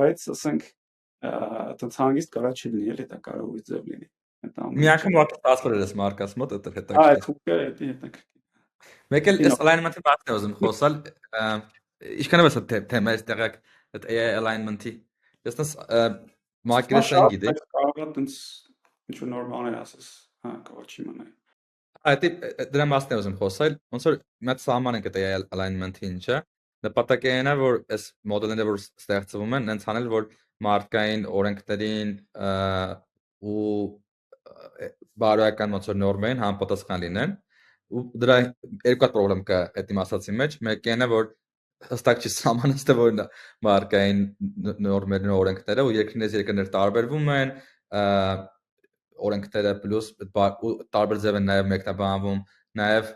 բայց ասենք տենց հանգիստ կարա չլինի, էլի, դա կարող ուրիշ ձև լինի։ մի անգամ ուղղակի ստացվել էր այս մարկաս մոտ, դա Այդ հետաքրքիր։ խուկը հետաքրքիր։ Մեկ էլ այս alignment-ի բացն եմ ուզում խոսալ, ինչքան է դա թեմա այս տեղակ այդ AI alignment-ի։ Ես տես մակրեսային գիտի։ Կարող է տենց ինչ-որ նոր բաներ ասես, հա, կարող չի մնա։ Այդ դրա մասն եմ ուզում խոսալ, ոնց որ մեծ սահման ենք այդ AI alignment-ի ինչը։ Նպատակը այն է, որ այս մոդելները որ ստեղծվում են, հենց անել, որ մարդկային օրենքներին ու բարոյական ոնց որ նորմերին համապատասխան լինեն։ Ու դրա երկու հատ խնդրեմ կա այդ իմ ասացի մեջ, մեկն է որ հստակ չի սահմանած որ մարկային նորմերն ու օրենքները ու երկրներից երկրներ տարբերվում են, օրենքները պլյուս տարբեր ձև են նաև մեկնաբանվում, նաև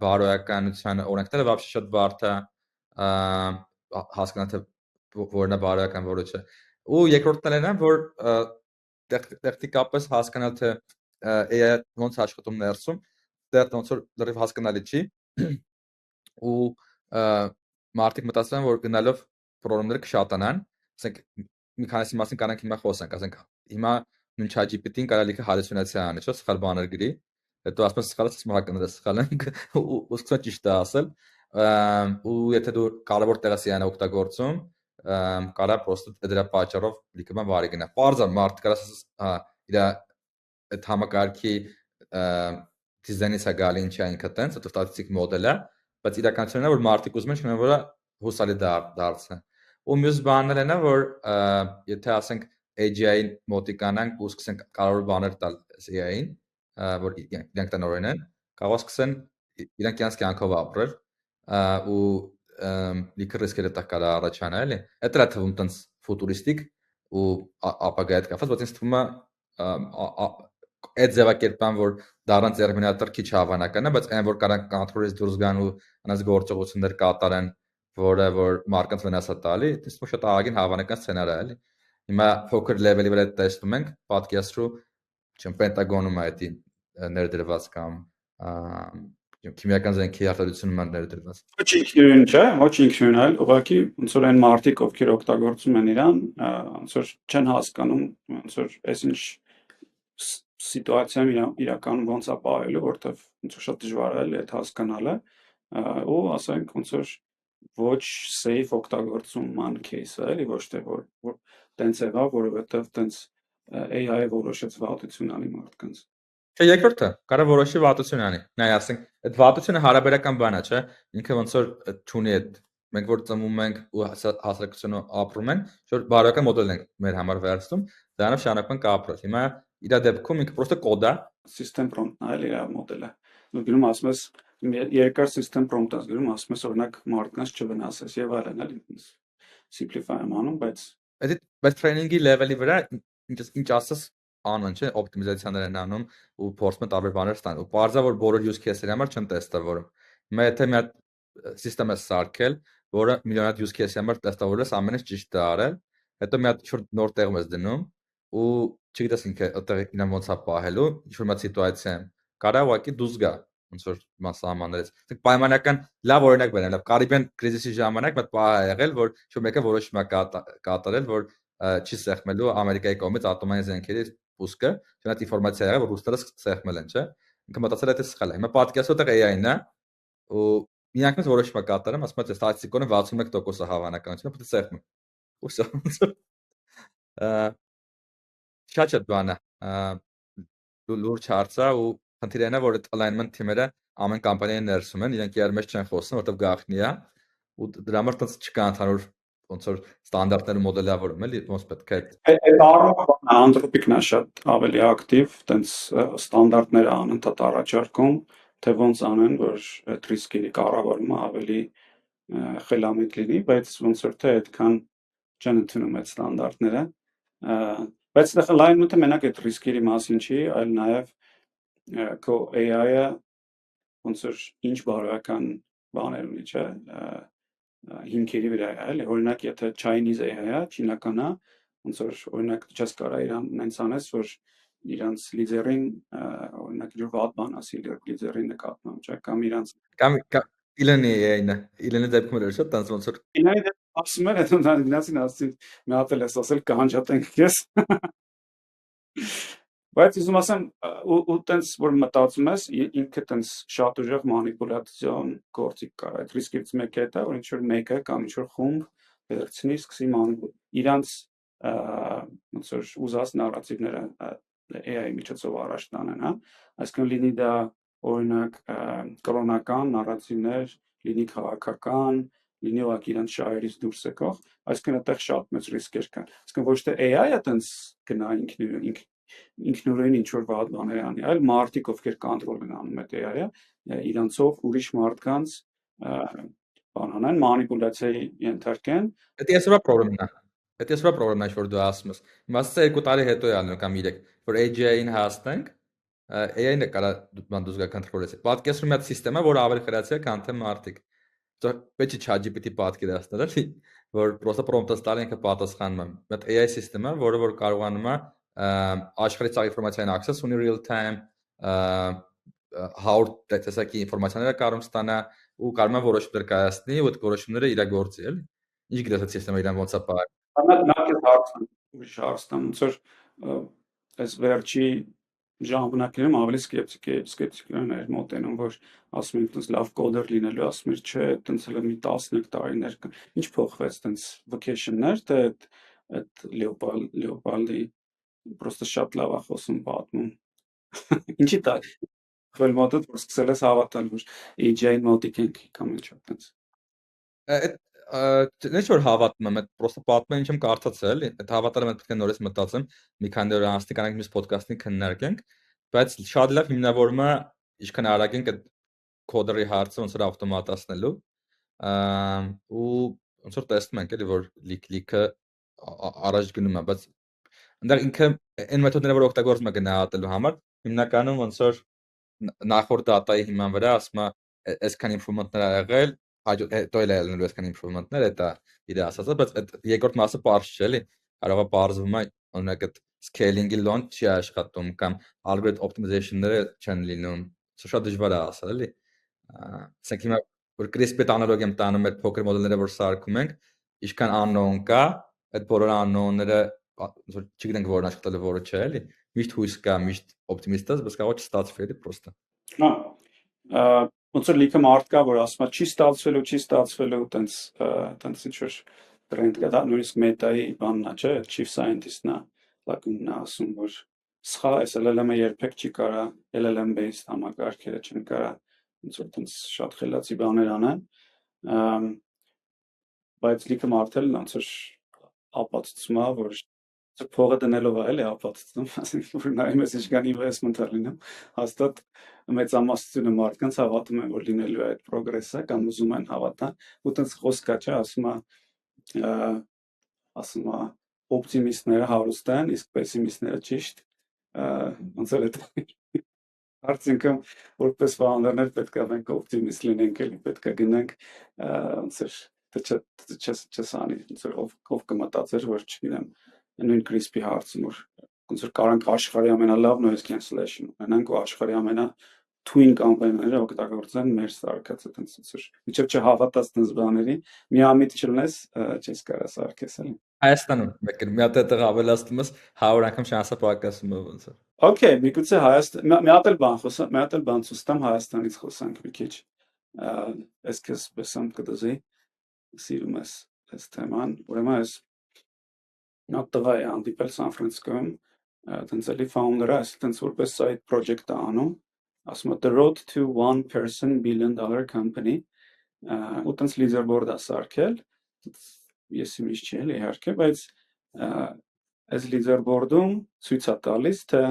բարոյականության օրենքները вообще շատ բարդ է հասկանալ թե որն է բարոյական որը չէ։ Ու երկրորդն է որ տեխնիկապես հասկանալ թե AI ոնց աշխատում ներսում դա ոնց որ լրիվ հասկանալի չի ու մարդիկ մտածում են որ գնալով պրոբլեմները կշատանան, ասենք մի քանիսի մասին կանանք հիմա խոսանք, ասենք հիմա նույն ChatGPT-ին կարա լիքը հալյուցինացիա անի, չէ՞, սխալ բաներ գրի, հետո ասում ես սխալ է, սմահակները սխալ են ու սկսում ճիշտ է ասել, ու եթե դու կարևոր տեղը իրան օգտագործում, կարա պրոստը դրա պատճառով լիքը բան վարի գնա։ Պարզ է մարդ կարա ասես, հա, իր այդ համակարգի դիզայնից է գալի ինչի այնքը տենց, այդ ստատիստիկ մոդելը, բայց իրականությունն է որ մարդիկ ուզում են չնայած որ հուսալի դարձնեն։ Ու մյուս բանն է որ եթե ասենք AGI-ին մոտիկանանք ու սկսենք կարևոր բաներ տալ AI-ին, որ իրանք տնօրեն են, կարող սկսեն իրանք իրենց կյանքով ապրել ու լիքը ռիսկեր դա կարա առաջանա, էլի։ Դա է թվում տենց ֆուտուրիստիկ ու ապագայի հետ կապված, բայց ինձ թվում է այդ ձևակերպան որ դառնան տերմինատոր քիչ հավանական է, բայց այն որ կարան կոնտրոլից դուրս գան ու անց գործողություններ կատարեն, որը որ մարկանց վնաս է տալի, դա շատ ահագին հավանական սցենար է, էլի։ Հիմա փոքր լեվելի վրա տեսնում ենք podcast-րու չեմ Պենտագոնում այդ ներդրված կամ քիմիական զենքի արտադրությունում են ներդրված։ Ոչ ինքնուրույն չէ, ոչ ինքնուրույն, այլ ուղղակի ոնց որ այն մարտիկ, ովքեր օգտագործում են իրան, ոնց որ չեն հասկանում, ոնց որ այսինչ սիտուացիայում իրականում ոնց է պահելու, որտեվ ոնց որ շատ դժվար է էլի այդ հասկանալը, ու ասենք ոնց որ ոչ safe օգտագործման case-ը էլի, ոչ թե որ տենց եղավ, որովհետև տենց AI-ը որոշեց վատություն անի մարդկանց։ Չէ, երկրորդը կարա որոշի վատություն անի։ Նայ, ասենք, այդ վատությունը հարաբերական բան է, չէ՞։ Ինքը ոնց որ չունի այդ մենք որ ծնվում ենք ու հասարակությունը ապրում են, որ բարոյական մոդել ենք մեր համար վերցնում, դրանով շարունակում ենք ապրել։ Հիմա իր դեպքում ինքը պրոստը կոդ է, System prompt-ն է, էլի իր մոդելը։ Ու գնում ասում ես երկար system prompt-ը գրում, ասում ես օրինակ մարդկանց չվնասես եւ այլն, էլի simplify եմ անում, բայց training-ի level-ի վրա ինչ ասես անում, չէ, օպտիմիզացիաներ են անում ու փորձում են տարբեր բաներ ստանալ։ Ու բարձա որ բոլոր use case-երի համար չեն տեստավորում։ Հիմա եթե մի հատ system է սարքել, որը միլիոնատ use case-ի համար տեստավորել ես, ամեն ինչ ճիշտ է արել, հետո մի հատ ինչ-որ նոր տեղում ես դնում ու չգիտես ինքը այդտեղ ինա ոնց է պահելու, ինչ-որ մի սիտուացիա է։ Կարա ուղղակի դուրս գա, ոնց որ սահմաններից։ Դուք պայմանական լավ օրինակ բերեմ, լավ Կարիբյան կրիզիսի ժամանակ մտ պահ է եղել, որ ինչ-որ մեկը որոշում է կատարել, որ չի սեղմելու Ամերիկայի կողմից ատոմային զենքերի պուսկը, չէ՞ այդ ինֆորմացիա եղավ, որ ռուսները սեղմել են, չէ՞։ Ինքը մտածել է դա սխալ է։ Հիմա պատկերացրու դեռ AI-ն է ու միանգամից որոշում է կատարում, ասում է ստատիստիկորեն 61% է հավանականությունը, պետք է սեղմի։ Ու շատ բան է։ Լուրջ հարց է ու խնդիրն է, որ այդ alignment թիմերը ամեն կամպանիայի ներսում են, իրենք իրար մեջ չեն խոսում, որովհետև գաղտնի է ու դրա համար տենց չկա ընդհանուր ոնց որ ստանդարտներ ու մոդելավորում էլի, ոնց պետք է այդ առողջ անթրոպիկն է շատ ավելի ակտիվ, տենց ստանդարտներ անընդհատ առաջարկում, թե ոնց անեն, որ այդ ռիսկերի կառավարումը ավելի խելամիտ լինի, բայց ոնց որ թե այդքան չեն ընդունում այդ ստանդարտները, բայց դա alignment-ը մենակ այդ ռիսկերի մասին չի, այլ նաև քո AI-ը ոնց որ ինչ բարոյական բաներ ունի, չէ, հիմքերի վրա է, էլի, օրինակ, եթե Chinese AI-ը, չինականա, ոնց որ օրինակ չես կարա իրան նենց անես, որ իրանց լիդերին, օրինակ իր վատ բան ասի լիդերի նկատմամբ, չէ, կամ իրանց կամ Իլենի AI-ն, Իլենի դեպքում էր շատ տենց ոնց որ Իլենի դեպքում ասում էր, հետո նա գնացին ասեցին, մի հատ էլ ես ասել կանջատենք քեզ։ Բայց ուզում ասեմ ու տենց որ մտածում ես ինքը տենց շատ ուժեղ մանիպուլյացիոն գործիք կա այդ ռիսկից մեկը դա որ ինչ որ մեկը կամ ինչ որ խումբ վերցնի սկսի իրանց ոնց որ ուզած նարատիվները AI միջոցով առաջ տանեն, հա, այսինքն լինի դա օրինակ կրոնական նարատիվներ, լինի քաղաքական, լինի ուղղակի իրանց շահերից դուրս եկող, այսինքն այդտեղ շատ մեծ ռիսկեր կան։ Այսինքն ոչ թե AI-ը տենց գնա ինքնուրույն ինչ որ վատ բաներ անի, այլ մարդիկ ովքեր կոնտրոլ են անում այդ AI-ը, իրանցով ուրիշ մարդկանց բան անեն, մանիպուլյացիայի ենթարկեն։ Դա այսօրվա խնդիրն է։ Դա այսօրվա խնդիրն է, որ դու ասում ես։ Հիմա ասես 2 տարի հետո է ալնում կամ 3, որ AGI-ին հասնենք, AI-ն կարա դուս գա կոնտրոլես։ Պատկերացրու մի հատ համակարգ է, որը ավելի խրացի է, քան թե մարդիկ։ Պետք է ChatGPT պատկերացնել, էլի, որ պրոստը պրոմպտը տալ ինքը պատասխանում է։ Այդ AI համակարգը, որը որ կարողանում է աշխարհի ցած ինֆորմացիային access ունի real time, how տեսակի ինֆորմացիաները կարող ստանա ու կարող է որոշումներ կայացնի ու այդ որոշումները իրագործի, էլի։ Ինչ գիտես այդ համակարգը իրան ոնց է պահել։ Նա քեզ հարցն ուրիշ հարցն ոնց որ այս վերջի ժամանակներում ավելի սկեպտիկներ մոտենում, որ ասում են տենց լավ կոդեր լինելու, ասում են չէ, տենց հələ մի 15 տարիներ կան։ Ինչ փոխվեց տենց vacation-ներ, թե այդ Leopoldi պրոստը շատ լավ է խոսում պատմում։ Ինչի՞ տա։ Խվել մոտդ որ սկսել ես հավատալ, որ AJ-ին մոտիկ ենք կամ ինչ տենց։ Այդ ինչ որ հավատում եմ, այդ պրոստը պատմում եմ, ինչ եմ կարդացել, էլի, այդ հավատալը մենք պետք է նորից մտածեմ, մի քանի օր անցնի կանենք մյուս ոդկասթին քննարկենք, բայց շատ լավ հիմնավորում է ինչքան արագ ենք այդ կոդերի հարցը ոնց որ ավտոմատացնելու, ու ոնց որ տեսնում ենք, էլի, որ լիքը առաջ գնում է, բայց այնտեղ ինքը այն մեթոդները, որ օգտագործում է գնահատելու համար, հիմնականում ոնց որ նախորդ դատայի հիման վրա ասում է այսքան improvement-ներ ա եղել, հետո էլ ելնելու այսքան improvement-ներ, դա իր ասածը, բայց այդ երկրորդ մասը պարզ չէ, էլի, կարող է պարզվում է օրինակ այդ scaling-ի լոն չի աշխատում կամ algorithm optimization-ները չեն լինում, շատ դժվար է ասել, էլի։ Ասենք հիմա որ CRISPR տեխնոլոգիան տանում այդ փոքր մոդելները, որ սարքում ենք, ինչքան unknown կա, այդ բոլոր unknown-ները որ չգիտենք որն աշխատել է, որը չէ, էլի։ Միշտ հույս կա, միշտ օպտիմիստ ես, բայց կարող է չստացվի, էլի պրոստը։ Ոնց որ լիքը մարդ կա, որ ասում է չի ստացվելու, տենց ինչ որ տրենդ կա, դա նույնիսկ Meta-ի բանն է, չէ, chief scientist-ն է, լակումն է ասում, որ սխալ է, LLM-ը երբեք չի կարա, LLM-based համակարգերը չեն կարա, ոնց որ տենց շատ խելացի բաներ անեն, բայց լիքը մարդ էլ ոնց որ ապացուցում է, որ փողը դնելով է էլի ապացուցում, ասենք որ նայում ես ինչքան investment է լինում, հաստատ մեծամասնությունը մարդկանց հավատում են, որ լինելու է այդ progress-ը կամ ուզում են հավատան, ու տենց խոսք կա, չէ, ասում է օպտիմիստները հարուստ են, իսկ պեսիմիստները ճիշտ, ոնց որ այդ արդյունքում որպես founder-ներ պետք է մենք օպտիմիստ լինենք, էլի պետք է գնանք ոնց որ չես անի, ոնց որ ով կմտածեր, որ չգիտեմ, նույն CRISP-ի հարցում որ ոնց որ կարանք աշխարհի ամենալավ noise cancellation ունենանք ու աշխարհի ամենա twin կամպանիաները օգտագործեն մեր սարքածը տենց ոնց որ մինչև չհավատաս տենց բաների միամիտ չլնես չես կարա սարքես էլի Հայաստանում մեկ մի հատ այդտեղ ավելացնում ես 100 անգամ շանսը պակասում է ոնց որ։ Okay, միգուցե Հայաստան մի հատ էլ բան խոսամ, մի հատ էլ բան ցույց տամ Հայաստանից խոսանք մի քիչ։ Ես քեզ բեսամ կդզի սիրում ես այս թեման, ուրեմն ես նա տղա է հանդիպել Սան Ֆրանցիսկոյում, տենց էլի founder-ը, այս տենց որպես side project է անում, ասում է The Road to $1 billion company, ու տենց leaderboard է սարքել, ես իմիջ չի էլի իհարկե, բայց այս leaderboard-ում ցույց է տալիս, թե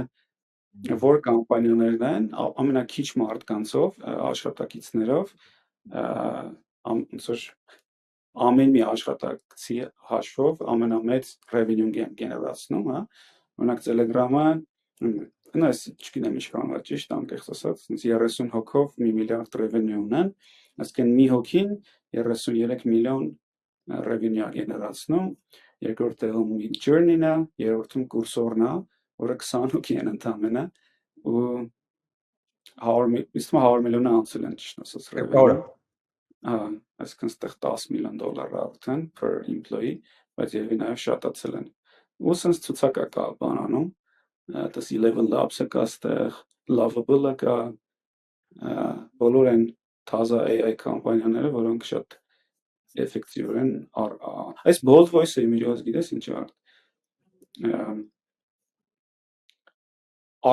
որ կամպանիաներն են ամենաքիչ մարդկանցով, աշխատակիցներով, ոնց որ ամեն մի աշխատակցի հաշվով ամենամեծ revenue են գեներացնում, հա։ Օրինակ Telegram-ը, այս չգիտեմ ինչքան է ճիշտ, անկեղծ ասած, 30 հոգով 1 միլիարդ revenue ունեն, այսինքն մի հոգին 33 միլիոն revenue գեներացնում, երկրորդ տեղում Midjourney-ն է, երրորդում Cursor-ն է, որը 20 հոգի են ընդամենը ու 100 միլիոն անցել են ճիշտ ասած revenue, այսինքն ստեղ $10 միլիոն արդեն per employee, բայց եւի նաեւ շատացել են։ Ու sense ցուցակա կա բանանում, տես 11 Labs-ը կա ստեղ, Lovable-ը կա, բոլոր են թազա AI կամպանիաները, որոնք շատ էֆեկտիվ են, այս Bold Voice-ը իմիջիայլոց գիտես ինչ է,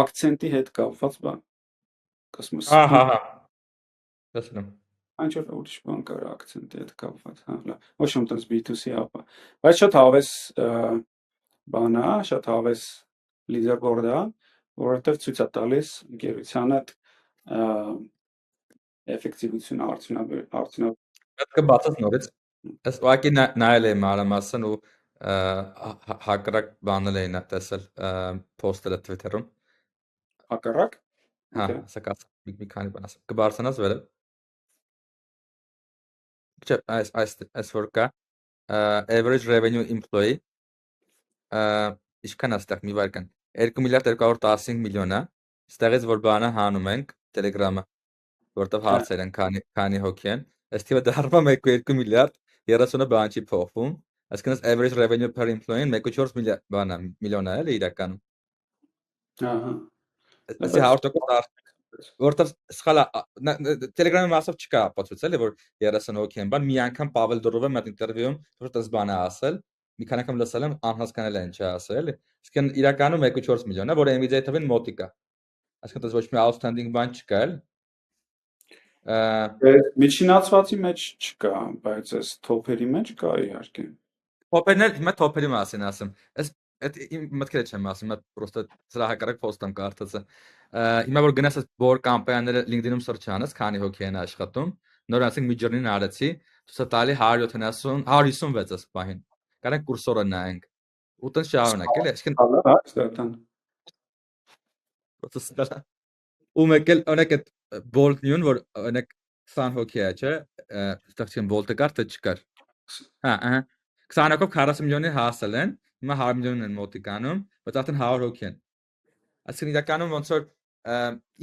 акցենտի հետ կապված բան, ասում ես Հա։ Տեսնում։ Ինչ որ ուրիշ բան կար акցենտի հետ կապված, հա, լավ, ոչ ոք տես B2C ապա, բայց շատ հավես բան է, շատ հավես leaderboard է, որովհետև ցույց է տալիս ընկերությանը էֆեկտիվությունը արդյունաբեր Այդ կբացած նորից։ Ես ուղղակի նայել եմ մանրամասն ու հակառակ բանել էին տեսել post-ը Twitter-ում։ հակառակ Հա, սակած մի քանի բան ասեմ։ Կբարձրանաս վերը։ Չէ, այս որ կա average revenue employee ինչքան է ստեղ մի վարկան 2 միլիարդ 215 միլիոն է, ստեղից որ բանը հանում ենք Telegram-ը, որտեղ հարցեր են քանի հոգի են, այս թիվը դառնում է 2 միլիարդ 30-ը բան չի փոխվում, այսինքն average revenue per employee-ն 1.4 միլիարդ բան է, միլիոն է էլի իրականում։ Ահա։ Այսի 100% որտեղ սխալ Telegram-ի մասով չկա ապացույց էլի որ 30 հոգի են բան մի անգամ Պավել Դորովը մի հատ ինտերվյուում որտես բան է ասել մի քանի անգամ լսել եմ անհասկանալի է ինչ է ասել էլի այսինքն իրականում 2.4 միլիոն է որ Nvidia-ի թվին մոտիկ է այսինքն դες ոչ մի outstanding բան չկա էլ Միջինացվածի մեջ չկա բայց այս top-երի մեջ կա իհարկե top-երն էլ հիմա top-երի մասին ասեմ այս այդ իմ մտքերը չեմ ասում հիմա պրոստը սրա հակառակ post եմ կարդացել հիմա որ գնաս բոլոր կամպանիաները LinkedIn-ում search անես, քանի հոգի են աշխատում, նոր ասենք Midjourney-ն արեցի, ցույց տալի 170, 156 այս պահին։ Կարանք կուրսորը նայենք։ Ու տենց շարունակ, էլի, այսինքն հա, ստատան։ Պրոցեսը ու մեկ էլ օրինակ այդ Bolt New-ն, որ օրինակ 20 հոգի է, չէ՞, այդտեղ չեմ Bolt-ը կար, թե չկար։ Հա, 20-ով 40 միլիոնի հասել են, հիմա 100 միլիոն են մոտիկանում, բայց արդեն 100 հոգի են։ Այսինքն իրականում ոնց որ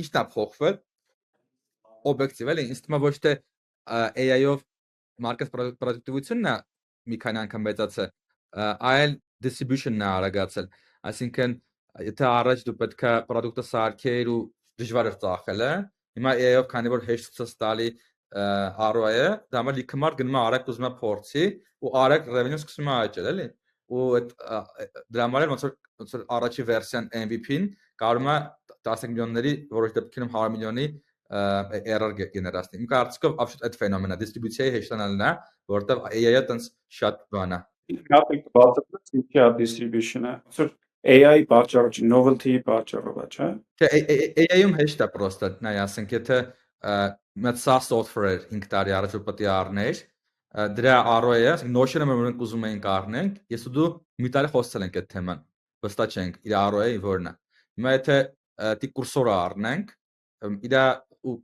ի՞նչն է փոխվել օբյեկտիվ էլի, ինձ թվում է ոչ թե AI-ով market productivity-ն է մի քանի անգամ մեծացել, այլ distribution-ն է արագացել։ Այսինքն եթե առաջ դու պետք է product-ը սարքեիր ու դժվար էր ծախել, հիմա AI-ով քանի որ հեշտ ցույց տալի ROI-ը, դա համար լիքը մարդ գնում է արագ ուզում է փորձի ու արագ revenue սկսում է աճել, էլի։ Ու այդ դրա համար ոնց որ առաջի վերսիան MVP-ն կարում է 10 միլիոնների, որոշ դեպքերում 100 միլիոնի error գեներացնի։ Իմ կարծիքով absolute այդ ֆենոմենը distribution-ի հեշտանալն է, որովհետև AI-ը տենց շատ բան է։ Ինքնապետ բացատրած ինչի է distribution-ը, ոնց AI պատճառով չի, novelty պատճառով է, չէ՞։ Չէ, AI-ում հեշտ է պրոստը, նայ, ասենք, եթե մեծ SaaS software 5 տարի առաջ որ պետք է առներ, դրա ROI-ը, ասենք, Notion-ը մենք ուզում էինք առնենք, ես ու դու մի տարի խոսել ենք այդ թեման, վստահ չենք իր ROI-ը որն է։ Հիմա եթե դի կուրսորը առնենք, իր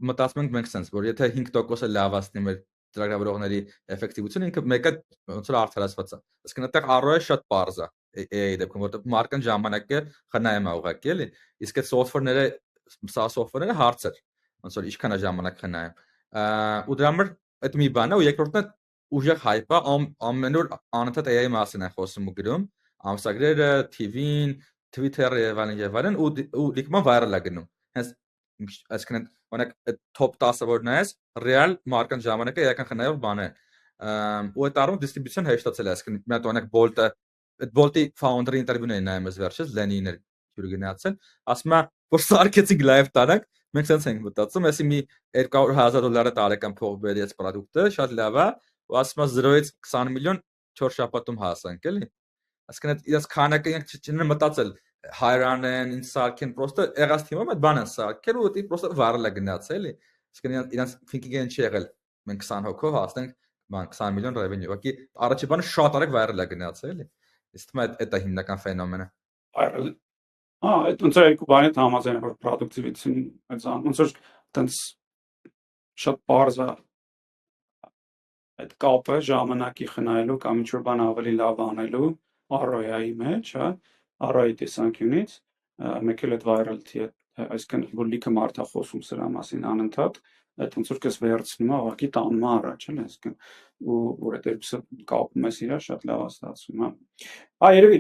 մտածում ենք մենք sense, որ եթե 5%-ը լավացնի մեր ծրագրավորողների էֆեկտիվությունը, ինքը մեկը ոնց որ արդարացված է։ Այսինքն այդտեղ ROI-ը շատ պարզ է AI-ի դեպքում, որտեղ մարկան ժամանակը խնայում է ուղղակի, էլի։ Իսկ այդ software-ները, SaaS software-ները հարցեր, ոնց որ ինչքան է ժամանակ խնայում։ Ու դրա համար այդ մի բան է, ու երկրորդն է ուժեղ hype-ը, ամեն օր անընդհատ AI-ի մասին են խոսում ու գրում, ամսագրերը, TV-ին, Twitter-ը եւ այլն, ու լիքման viral է գնում։ Հենց այսինքն օրինակ այդ top 10-ը որ նայես, real մարկան ժամանակը իրական խնայող բան է։ Ու այդ առումով distribution հեշտացել է, այսինքն մի հատ օրինակ Bolt-ը, այդ Bolt-ի founder-ի ինտերվյուն էին նայում ես վերջերս, Lenny-ին էր ջուր գնացել, ասում է, որ սարքեցինք live տարանք, մենք sense ենք մտածում, այսի մի $200,000 տարեկան փող բերի այս product-ը, շատ լավ է, ու ասում է 0-ից 20 միլիոն 4 շաբաթում հասանք, էլի։ Այսինքն այդ իրաց քանակը իրենք չեն մտածել hire-անեն, ինչ սարքեն, պրոստը եղած թիմում այդ բանը սարքել ու դա պրոստը վարել է գնացել, էլի։ Այսինքն իրենց thinking-ը չի եղել, մենք 20 հոգով հասնենք բան 20 միլիոն revenue, ուղղակի առաջի բանը շատ արագ վայրել է գնացել, էլի։ Իսկ թվում է այդ է հիմնական ֆենոմենը։ Viral այդ ոնց որ երկու բանի համաձայն որ productivity-ն այդ ոնց որ տենց շատ բարձ է այդ կապը ժամանակի խնայելու կամ ինչ որ բան ավելի լավ անելու ROI-ի մեջ, հա, ROI-ի տեսանկյունից, մեկ էլ այդ virality-ը, այսինքն որ լիքը մարդ է խոսում սրա մասին անընդհատ, այդ ոնց որ կես վերցնում է, ուղղակի տանում է առաջ, էլ այսինքն ու որ այդ դեպքը կապում ես իրար շատ լավ է ստացվում, հա։ Երևի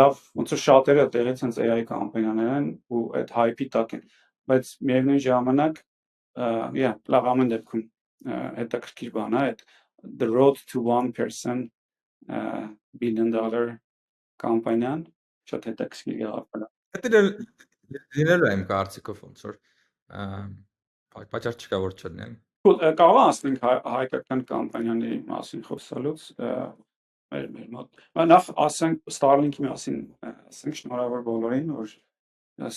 լավ, ոնց որ շատերը տեղից հենց AI կամպանիաներ են ու այդ hype-ի տակ են, բայց միևնույն ժամանակ, yeah, լավ ամեն դեպքում հետաքրքիր բան է, այդ the road to 1% billion dollar կամպանիան շատ հետաքրքիր գաղափար է։ Դա լինելու է իմ կարծիքով ոնց որ պատճառ չկա որ չլինի։ Կարող ասենք հայկական կամպանիաների մասին խոսալուց մեր մոտ։ Նախ ասենք Starlink-ի մասին, ասենք շնորհավոր բոլորին, որ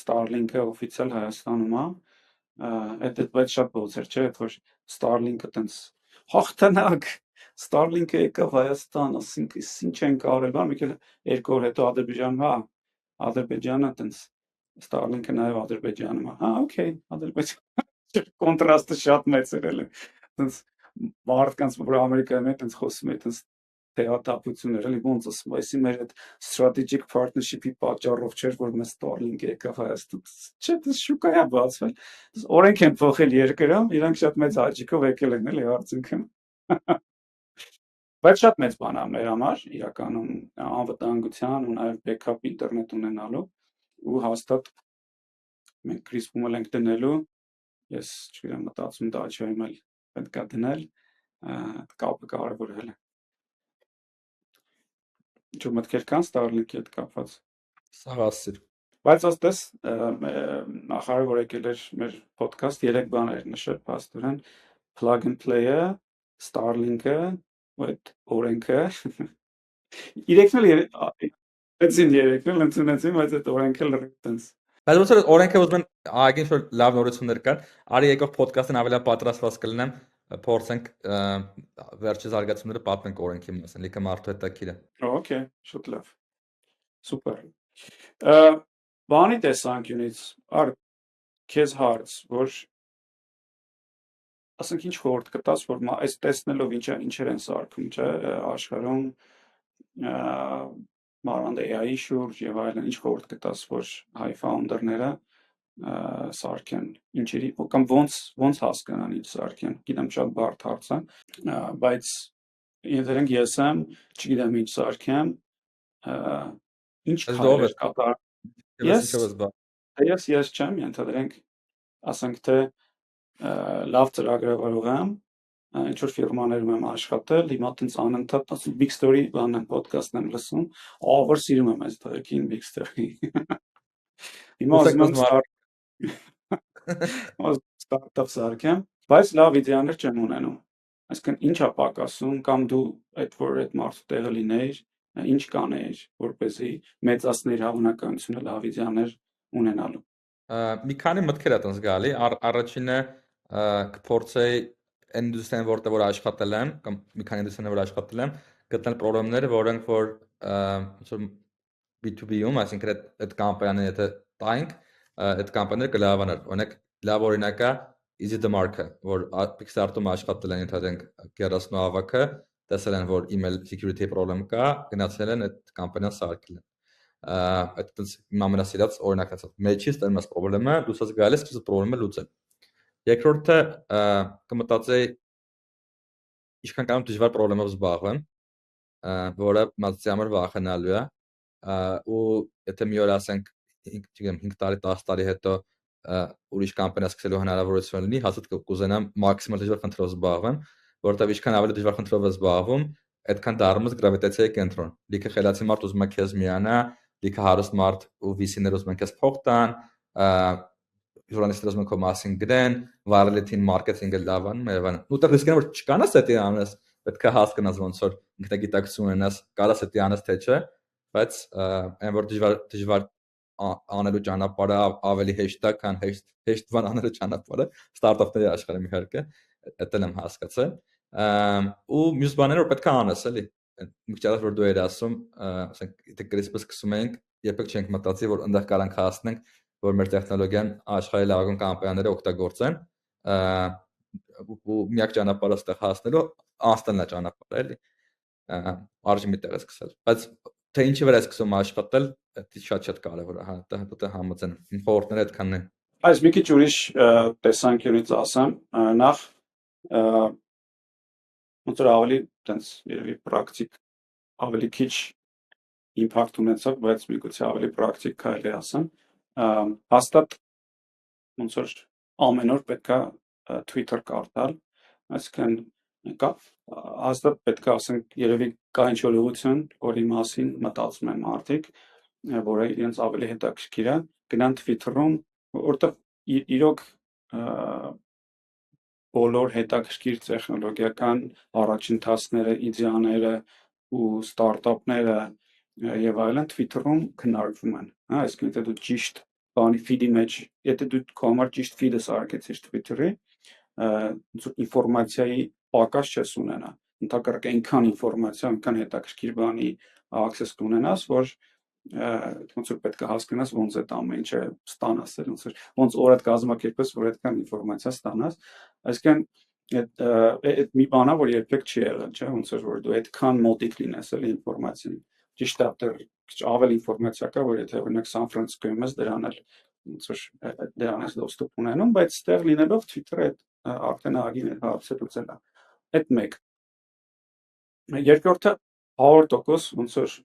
Starlink-ը օֆիցիալ Հայաստանում է։ Այդ շատ բոցեր չէ, որ Starlink-ը տենց հաղթանակ Starlink-ը եկավ Հայաստան, ասենք ինչ են կարել, բան մեկ էլ 2 օր հետո Ադրբեջանում, հա, Ադրբեջանը տենց Starlink-ը նաև Ադրբեջանում է։ Հա, okay, Ադրբեջան կոնտրաստը շատ մեծ էր էլի։ Տենց մարդկանց որ Ամերիկայում է տենց խոսում է տենց թեաթափություններ էլի ոնց ասում, այսի մեր այդ strategic partnership-ի պատճառով չէր որ մեզ Starlink եկավ Հայաստան։ Չէ, դες շուկա է բացվել։ Օրենք են փոխել երկրում, իրանք շատ մեծ հաճիկով եկել են էլի արդյունքում։ Բայց շատ մեծ բան է մեր համար, իրականում անվտանգության ու նաև backup ինտերնետ ունենալու ու հաստատ մենք ռիսկում ենք դնելու, ես չգիտեմ մտածում Dacia-ում էլ պետք է դնել, կապը կարևորել է։ Ինչ մտքեր կան Starlink-ի հետ կապված։ Սա հասիր։ Բայց ասես նախարար որ եկել էր մեր podcast 3 բաներ նշել, փաստորեն plug and play-ը, Starlink-ը, այդ օրենքը։ Իրեքն էլ այդին երեքն էլ ընդունեցին, բայց այդ օրենքը լրիվ տենց։ Բայց ոնց որ օրենքը ուզում են ագին շուտ լավ նորություններ կան, արի եկող ոդքասթն ավելի պատրաստված կլինեմ, փորձենք վերջի զարգացումները պատմենք օրենքի մասին, լիքը մարդու հետաքրքիր է։ Okay, շուտ լավ։ Սուպեր։ Բանի տեսանկյունից ար քեզ հարց, որ ասենք ինչ խորտ կտաս, որ այս տեսնելով ինչեր են սարքում, չէ, աշխարհում Մարանդ AI-ի շուրջ եւ այլն, ինչ խորհուրդ կտաս, որ հայ ֆաունդերները սարքեն, ինչերի կամ ոնց հասկանան ինչ սարքեն, գիտեմ շատ բարդ հարց է, բայց երենք ես եմ, չգիտեմ ինչ սարքեմ, ինչ Այս դու ով քայլեր ես, կատար։ ես Ես ինչով ես բա։ ես չեմ, ենթադրենք, ասենք թե լավ ծրագրավորող եմ, ինչ որ ֆիրմաներում եմ աշխատել, հիմա տենց անընդհատ ասում Big Story բանն եմ, ոդկասթն եմ լսում, ավոր սիրում եմ այս դեպքին Big Story։ Հիմա Ուսեք ուզում եմ ստարտափ սարքեմ, բայց լավ իդեաներ չեմ ունենում։ Այսինքն ինչա պակասում, կամ դու այդ մարդու տեղը լինեիր, ինչ կանեիր, որպեսզի մեծացնեիր հավանականությունը լավ իդեաներ ունենալու։ Մի քանի մտքեր է տենց գալի, առաջինը կփորձեի ինդուստրիան որտեղ որ աշխատել եմ, կամ մի քանի ինդուստրիաներ որ աշխատել եմ, գտնել խնդիրները, որոնք որ ոնց որ B2B-ում, այսինքն այդ կամպանիաները եթե տայինք, այդ կամպանիաները կլավանար։ Օրինակ լավ օրինակը Easy the Mark-ը, որ Kickstarter-ում աշխատել են ընդհանրենք 30 ավակը, տեսել են որ email security problem կա, գնացել են այդ կամպանիան սարքել են։ Այդ իմ ամենասիրած օրինակն է։ Մեջից տերմաս խնդրեմը, դուսած գալիս դուս խնդրեմը լուծել։ Երկրորդը կմտածեի ինչքան կարող դժվար խնդրեմով զբաղվեմ, որը մատուցի համար վախենալու է, ու եթե մի օր ասենք, չգիտեմ 5 տարի, 10 տարի հետո ուրիշ կամպանիա սկսելու հնարավորություն լինի, հաստատ կուզենամ մաքսիմալ դժվար խնդրով զբաղվեմ, որովհետև ինչքան ավելի դժվար խնդրով ես զբաղվում, այդքան դառնում ես գրավիտացիայի կենտրոն։ Լիքը խելացի մարդ ուզում է քեզ միանա, լիքը հարուստ մարդ ու VC-ներ ուզում են քեզ փող տան, ժուրնալիստներ ուզում են քո մասին գրեն, վարելիթին մարքեթինգը լավ անում եւ այլն։ Ուտեղ ռիսկն որ չկանաս դա անես, պետք է հասկանաս ոնց որ ինքնագիտակցություն ունենաս, կարաս դա անես թե չէ, բայց այն որ դժվար անելու ճանապարհը ավելի հեշտ է, քան հեշտ բան անելու ճանապարհը, ստարտափների աշխարհում իհարկե, դա եմ հասկացել։ Ու մյուս բաները որ պետք է անես, էլի։ Մի քիչ որ դու ես ասում, ասենք եթե CRISPR սկսում ենք, երբեք չենք մտածի, որ այնտեղ կարանք հասնենք, որ մեր տեխնոլոգիան աշխարհի լավագույն կամպանիաները օգտագործեն, ու միակ ճանապարհը այդտեղ հասնելու անստանալա ճանապարհ էլի, արժի մի տեղ է սկսել, բայց թե ինչի վրա է սկսում աշխատել, դա շատ կարևոր է, հա, դա համաձայն եմ, խորհուրդները այդքանն են։ Այս մի քիչ ուրիշ տեսանկյունից ասեմ, նախ ոնց որ ավելի տենց երևի պրակտիկ, ավելի քիչ իմպակտ ունեցավ, բայց միգուցե ավելի պրակտիկ կարելի ասեմ, հաստատ ոնց որ ամեն օր պետքա Twitter կարդալ, այսինքն հաստատ պետք է ասենք երևի կա ինչ-որ ուղղություն, որի մասին մտածում են մարդիկ, որը իրենց ավելի հետաքրքիր է, գնան Twitter-ում, որտեղ իրոք բոլոր հետաքրքիր տեխնոլոգիական առաջընթացները, իդեաները ու ստարտափները եւ այլն Twitter-ում քննարկվում են, հա, այսինքն եթե դու ճիշտ բանի feed-ի մեջ, եթե դու քո համար ճիշտ feed-ը սարքեցիր Twitter-ի, ինֆորմացիայի պակաս չես ունենա, ընդհակառակը այնքան ինֆորմացիա, այնքան հետաքրքիր բանի access կունենաս, որ ոնց որ պետք է հասկանաս ոնց այդ ամեն ինչը ստանաս, ոնց օրդ կազմակերպես, որ այդքան ինֆորմացիա ստանաս, այսինքն այդ մի բանա, որ երբեք չի եղել, չէ, ոնց որ դու այդքան մոտիկ լինես էլի ինֆորմացիային, ճիշտ է, դեռ ավելի ինֆորմացիա կա, որ եթե օրինակ Սան Ֆրանցիսկոյում ես, դրան էլ ոնց որ դրան ես դոստուպ ունենում, բայց ստեղ լինելով Twitter-ը արդեն ագին հարցը լուծել է, այդ մեկ։ Երկրորդը 100% ոնց որ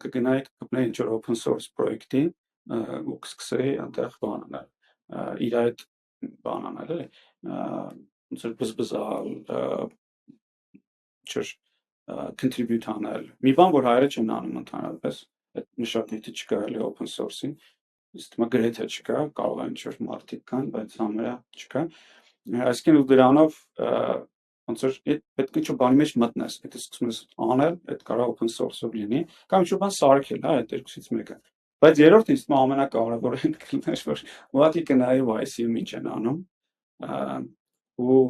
կգնայի կպնեի ինչ-որ open source պրոյեկտի ու կսկսեի այնտեղ բան անել, իր այդ բան անել էլի, ոնց որ բզբզալ, ինչ-որ contribute անել, մի բան, որ հայերը չեն անում ընդհանրապես, այդ մշակույթը չկա էլի open source-ի, իսկ գրեթե չկա, կարող է ինչ-որ մարդիկ կան, բայց համարյա չկա, այսինքն ու դրանով ոնց որ պետք է ինչ-որ բանի մեջ մտնես, եթե սկսում ես անել, այդ կարող է open source-ով լինի, կամ ինչ-որ բան սարքել, հա, այդ երկուսից մեկը։ Բայց երրորդը ինձ թվում է ամենակարևորը կլիներ, որ ուղղակի կնայի YC-ում ինչ են անում, ու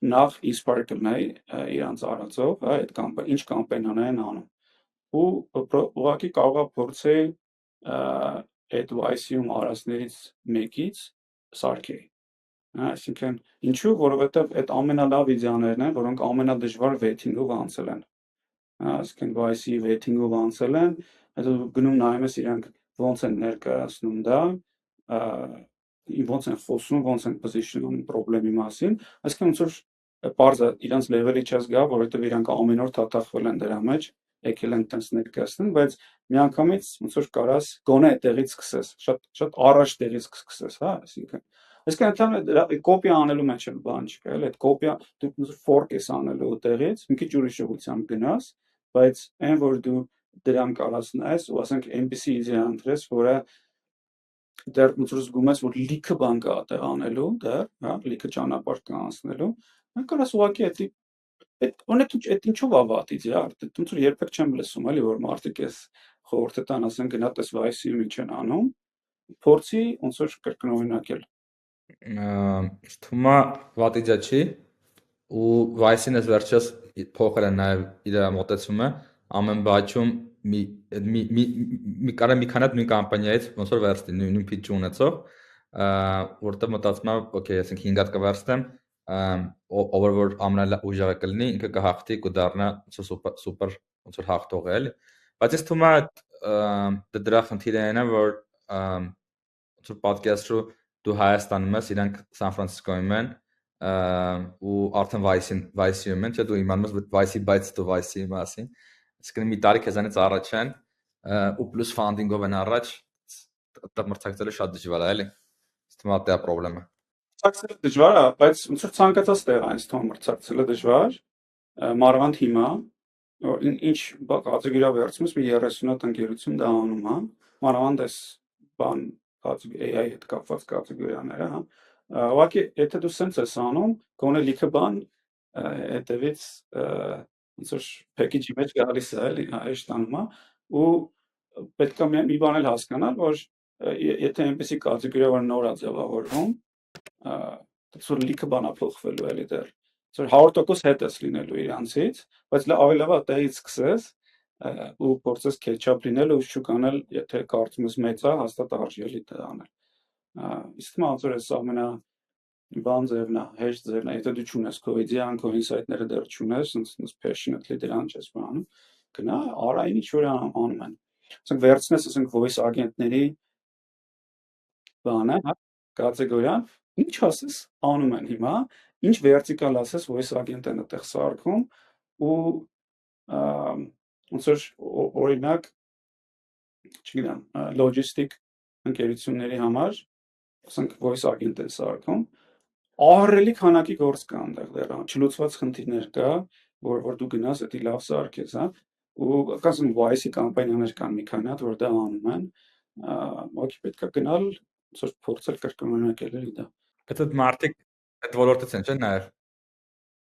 նախ inspire կլինեի իրանց արածով, հա, այդ ինչ կամպանիաներ են անում, ու ուղղակի կարող է փորձեի այդ YC-ում արածներից մեկից սարքեի։ Այսինքն ինչու, որովհետև այդ ամենալավ իդեաներն են, որոնք ամենադժվար վեթինգով անցել են, այսինքն Vice-ի vetting-ով անցել են, հետո գնում նայում ես իրանք ոնց են ներկայացնում դա, ոնց են խոսում, ոնց են position-ում խնդրի մասին, այսինքն ոնց որ պարզ է իրանք level-ի չես գա, որովհետև իրանք ամեն օր թաթախվել են դրա մեջ, եկել են տենց ներկայացնում, բայց միանգամից ոնց որ կարաս գոնե այդտեղից սկսես, շատ առաջ տեղից սկսես, հա, այսինքն ընդհանրապես կոպիա անելու մեջ էլ բան չկա, էլի այդ կոպիա դու ոնց որ fork ես անելու տեղից, մի քիչ ուրիշ ուղղությամբ գնաս, բայց այն որ դու դրան կարաս նայես ու ասենք այնպիսի իդեա ընտրես, որը դեռ ոնց որ զգում ես, որ լիքը բան կա այդտեղ անելու, դեռ, հա, լիքը ճանապարհ կա անցնելու, կարաս ուղղակի այդ օրինակ այդ ինչով է վատ իդեա, ոնց որ երբեք չեմ լսում, էլի որ մարդիկ էս խորհուրդ տան, ասեն գնա տես Vice-ի ինչ են անում, փորձի ոնց որ կրկնօրինակել։ Թվում է վատ իդեա չի ու Vice-ին ես վերջերս փոխել են նաև իր մոտեցումը ամեն բաճում մի քանի նույն կամպանիայից ոնց որ վերցնի նույն pitch ունեցող որտեղ մտածում եմ օքեյ ասենք 5 հատ կվերցնեմ ով որ ամենաուժեղը կլինի ինքը կհաղթի կդառնա սուպեր ոնց որ հաղթող է էլի բայց ես թվում է դրա խնդիրը այն է որ ոնց որ պատկերացրու դու Հայաստանում ես իրանք Սան Ֆրանցիսկոյում են ու արդեն Vice-ում են, չէ՞ դու իմանում ես Vice-ի բայց դու Vice-ի մասին, այսինքն մի տարի քեզանից առաջ են ու պլյուս ֆանդինգով են առաջ, դա մրցակցելը շատ դժվար է, էլի։ Ստում է դա խնդրեմը։ Մրցակցելը դժվար է, բայց ոնց որ ցանկացած տեղ այնց թվում մրցակցելը դժվար, մանավանդ հիմա, ինչ կատեգորիա վերցնում ես, մի 30 հատ ընկերություն դա անում, հա, մանավանդ էս բան AI հետ կապված կատեգորիաները, հա, ուղղակի եթե դու սենց ես անում, գոնե լիքը բան հետևից ոնց որ package-ի մեջ գալիս է, էլի, հեշտանում է ու պետք է մի բան էլ հասկանալ, որ եթե այնպեսի կատեգորիա որ նոր է ձևավորվում, ոնց որ լիքը բան է փոխվելու էլի դեռ, ոնց որ 100% հետ ես լինելու իրանցից, բայց ավելի լավ է տեղից սկսես ու փորձես catch-up լինել ու շուկան էլ եթե կարծում ես մեծ է, հաստատ արժի էլի դա անել։ Իսկ ոնց որ էս ամենա բան ձևն է, հեշտ ձևն է, եթե դու չունես քո իդեան, քո ինսայթները դեռ չունես, sense passionately դրան չես բանում, գնա, արա ինչ որ անում են։ Ասենք վերցնես, ասենք voice agent-ների բանը, հա, կատեգորիան, ինչ ասես անում են հիմա, ինչ vertical ասես voice agent-ն այդտեղ սարքում ու ոնց որ օրինակ, չգիտեմ, logistic ընկերությունների համար, ասենք voice agent են սարքում, ահռելի քանակի գործ կա այնտեղ դեռ, չլուծված խնդիրներ կա, որ դու գնաս էդի լավ սարքես, հա, ու ասում Vice-ի կամպանիաներ կան մի քանի հատ, որ դա անում են, ոքի պետք է գնալ, ոնց որ փորձել կրկնօրինակել էլի դա։ Այդ մարդիկ այդ ոլորտից են, չէ՞ նաև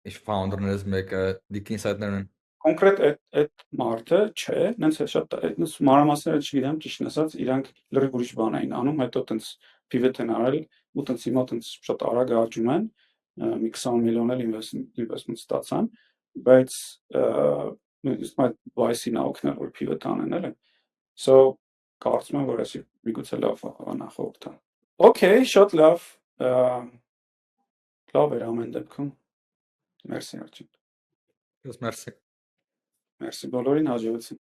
ինչ founder-ներից մեկը deep insight-ներ են։ Կոնկրետ այդ մարդը չէ, նենց է շատ այդպես մանրամասները չգիտեմ, ճիշտն ասած, իրանք լրիվ ուրիշ բան էին անում, հետո տենց pivot են արել ու տենց հիմա տենց շատ արագ աճում են, մի 20 միլիոն էլ investment ստացան, բայց նույնիսկ այդ Vice-ին օգնել որ pivot անեն էլի։ So կարծում եմ որ էսի միգուցե լավ նախորդ է։ Okay, շատ լավ։ Լավ էր ամեն դեպքում։ Մերսի արդյոք։ Ես մերսի։ Մերսի բոլորին հաջողություն։